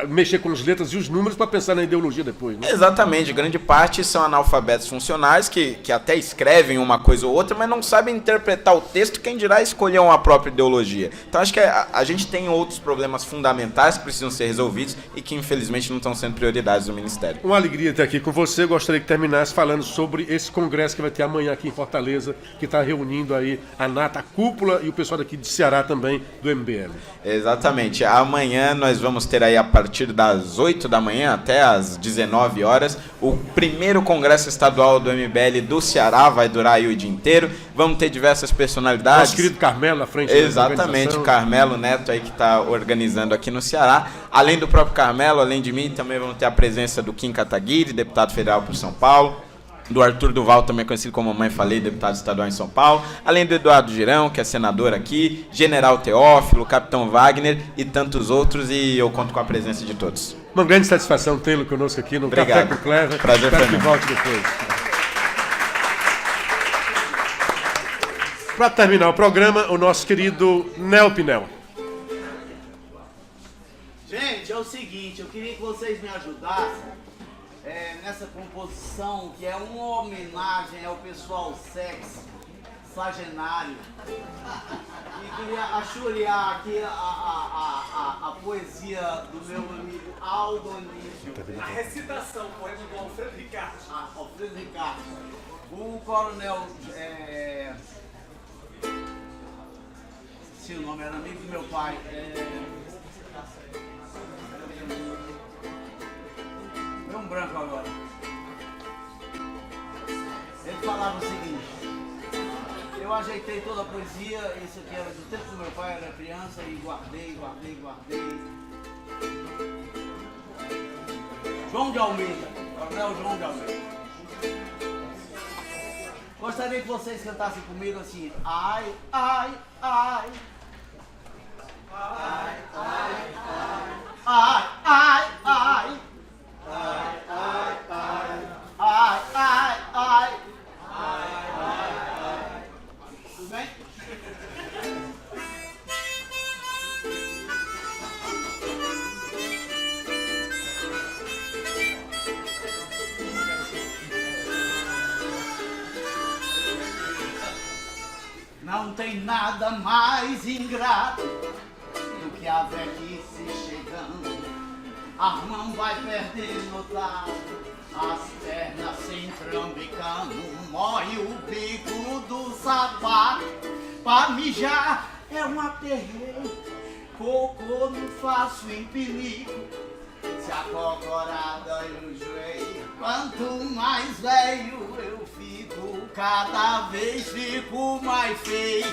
mexer com as letras e os números para pensar na ideologia depois, né? Exatamente, grande parte são analfabetos funcionais que até escrevem uma coisa ou outra, mas não sabem interpretar o texto, quem dirá escolher uma própria ideologia. Então acho que a gente tem outros problemas fundamentais que precisam ser resolvidos e que infelizmente não estão sendo prioridades do Ministério. Uma alegria estar aqui com você. Gostaria que terminasse falando sobre esse congresso que vai ter amanhã aqui em Fortaleza, que está reunindo aí a nata, a cúpula e o pessoal daqui de Ceará também, do MBL. Exatamente. Amanhã nós vamos ter aí a partir das 8 da manhã até as 19 horas o primeiro congresso estadual do MBL do Ceará, vai durar aí o dia inteiro. Vamos ter diversas personalidades. Nosso querido Carmelo à frente. Exatamente, o Carmelo Neto aí que está organizando aqui no Ceará. Além do próprio Carmelo, além de mim, também vamos ter a presença do Kim Kataguiri, deputado federal por São Paulo. Do Arthur Duval, também conhecido como Mamãe Falei, deputado estadual em São Paulo. Além do Eduardo Girão, que é senador aqui. General Teófilo, Capitão Wagner e tantos outros. E eu conto com a presença de todos. Uma grande satisfação tê-lo conosco aqui no Obrigado. Café com Clever. Prazer Espero foi que meu. volte depois. Para terminar o programa, o nosso querido Nel Pinel. Gente, é o seguinte, eu queria que vocês me ajudassem nessa composição que é uma homenagem ao pessoal sexy, sagenário. E queria achuriar aqui a poesia do meu amigo Aldo Anísio. A recitação, poema do Alfredo Ricardo. Alfredo Ricardo. O coronel... se o nome era amigo do meu pai. Deu um branco agora. Ele falava o seguinte: eu ajeitei toda a poesia, isso aqui era do tempo do meu pai, eu era criança, e guardei. João de Almeida, coronel João de Almeida. Gostaria que vocês cantassem comigo assim: ai, ai, ai. Ai, ai, ai. Ai, ai, ai. Ai, ai, ai. Ai, ai, ai. Ai, ai, ai. Tudo bem? Não tem nada mais ingrato do que a velhice chegando. A mão vai perdendo o tato, as pernas se entrambicando. Morre o bico do sapato, pra mijar é um aperreio. Cocô não faço em pinico, se a cocorada eu joelho. Quanto mais velho eu fico, cada vez fico mais feio.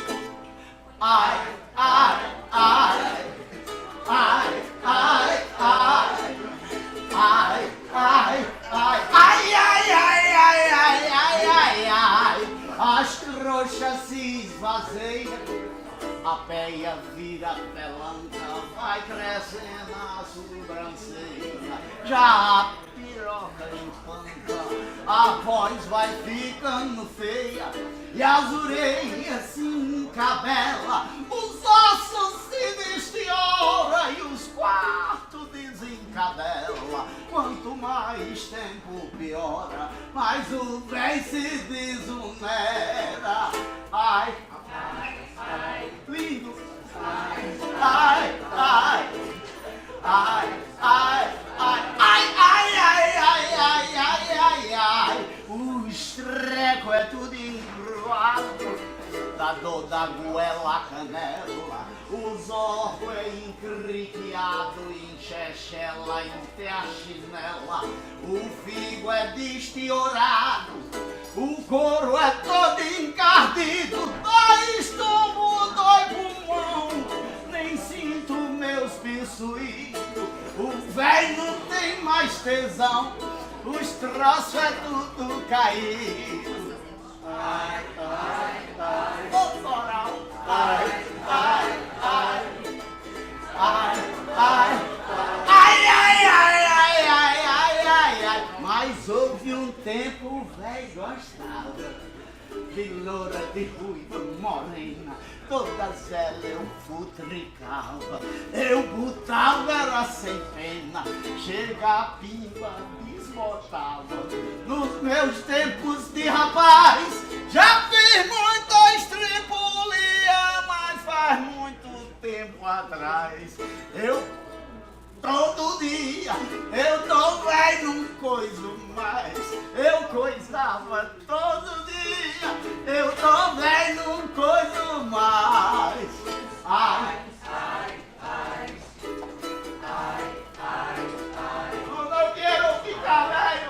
Ai, ai, ai. Ai, ai, ai. Ai, ai, ai. Ai, ai, ai, ai, ai, ai, ai, ai. As trouxas se esvazeiam, a peia vira pelanca, vai crescendo a sobrancelha, já a piroca empanca, a voz vai ficando feia e as orelhas se encabela, os ossos se destioram e os quartos desencadela. Quanto mais tempo piora, mais o bem se desonera. Ai, ai, ai, lindo. Ai, ai, ai. Ai, ai, ai, ai, ai, ai, ai, ai, ai, ai, ai. O estreco é tudo encruado, da dor da goela, canela, os orros é encriquiado, enxexela, até a chinela, o figo é destiorado, o couro é todo encardido, dois tubos, dois pulmão, nem sinto meus pissuídos, o velho não tem mais tesão, os troços é tudo caído. Ai, ai, ai, ô coral, ai, ai, ai, ai, ai, ai, ai, ai, ai, ai, ai, ai, ai, mas houve um tempo o velho gostava de loura, de ruiva, morena, todas elas eu futricava, eu botava era sem pena, chega a pimba, desbotava, nos meus tempos de rapaz, já fiz muita estripulia, mas faz muito tempo atrás, todo dia, eu tô velho, não coiso mais, eu coisava todo dia, eu tô velho, não coiso mais. Ai, ai, ai, ai, ai, ai, como eu quero ficar velho.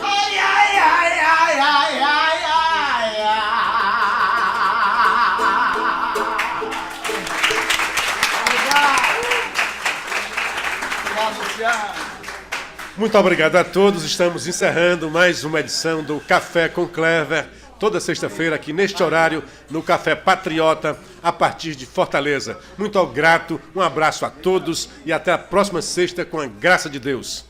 Ai, ai, ai, ai, ai, ai, ai, ai. Muito obrigado a todos. Estamos encerrando mais uma edição do Café com Clever, toda sexta-feira aqui neste horário, no Café Patriota, a partir de Fortaleza. Muito grato, um abraço a todos e até a próxima sexta com a graça de Deus.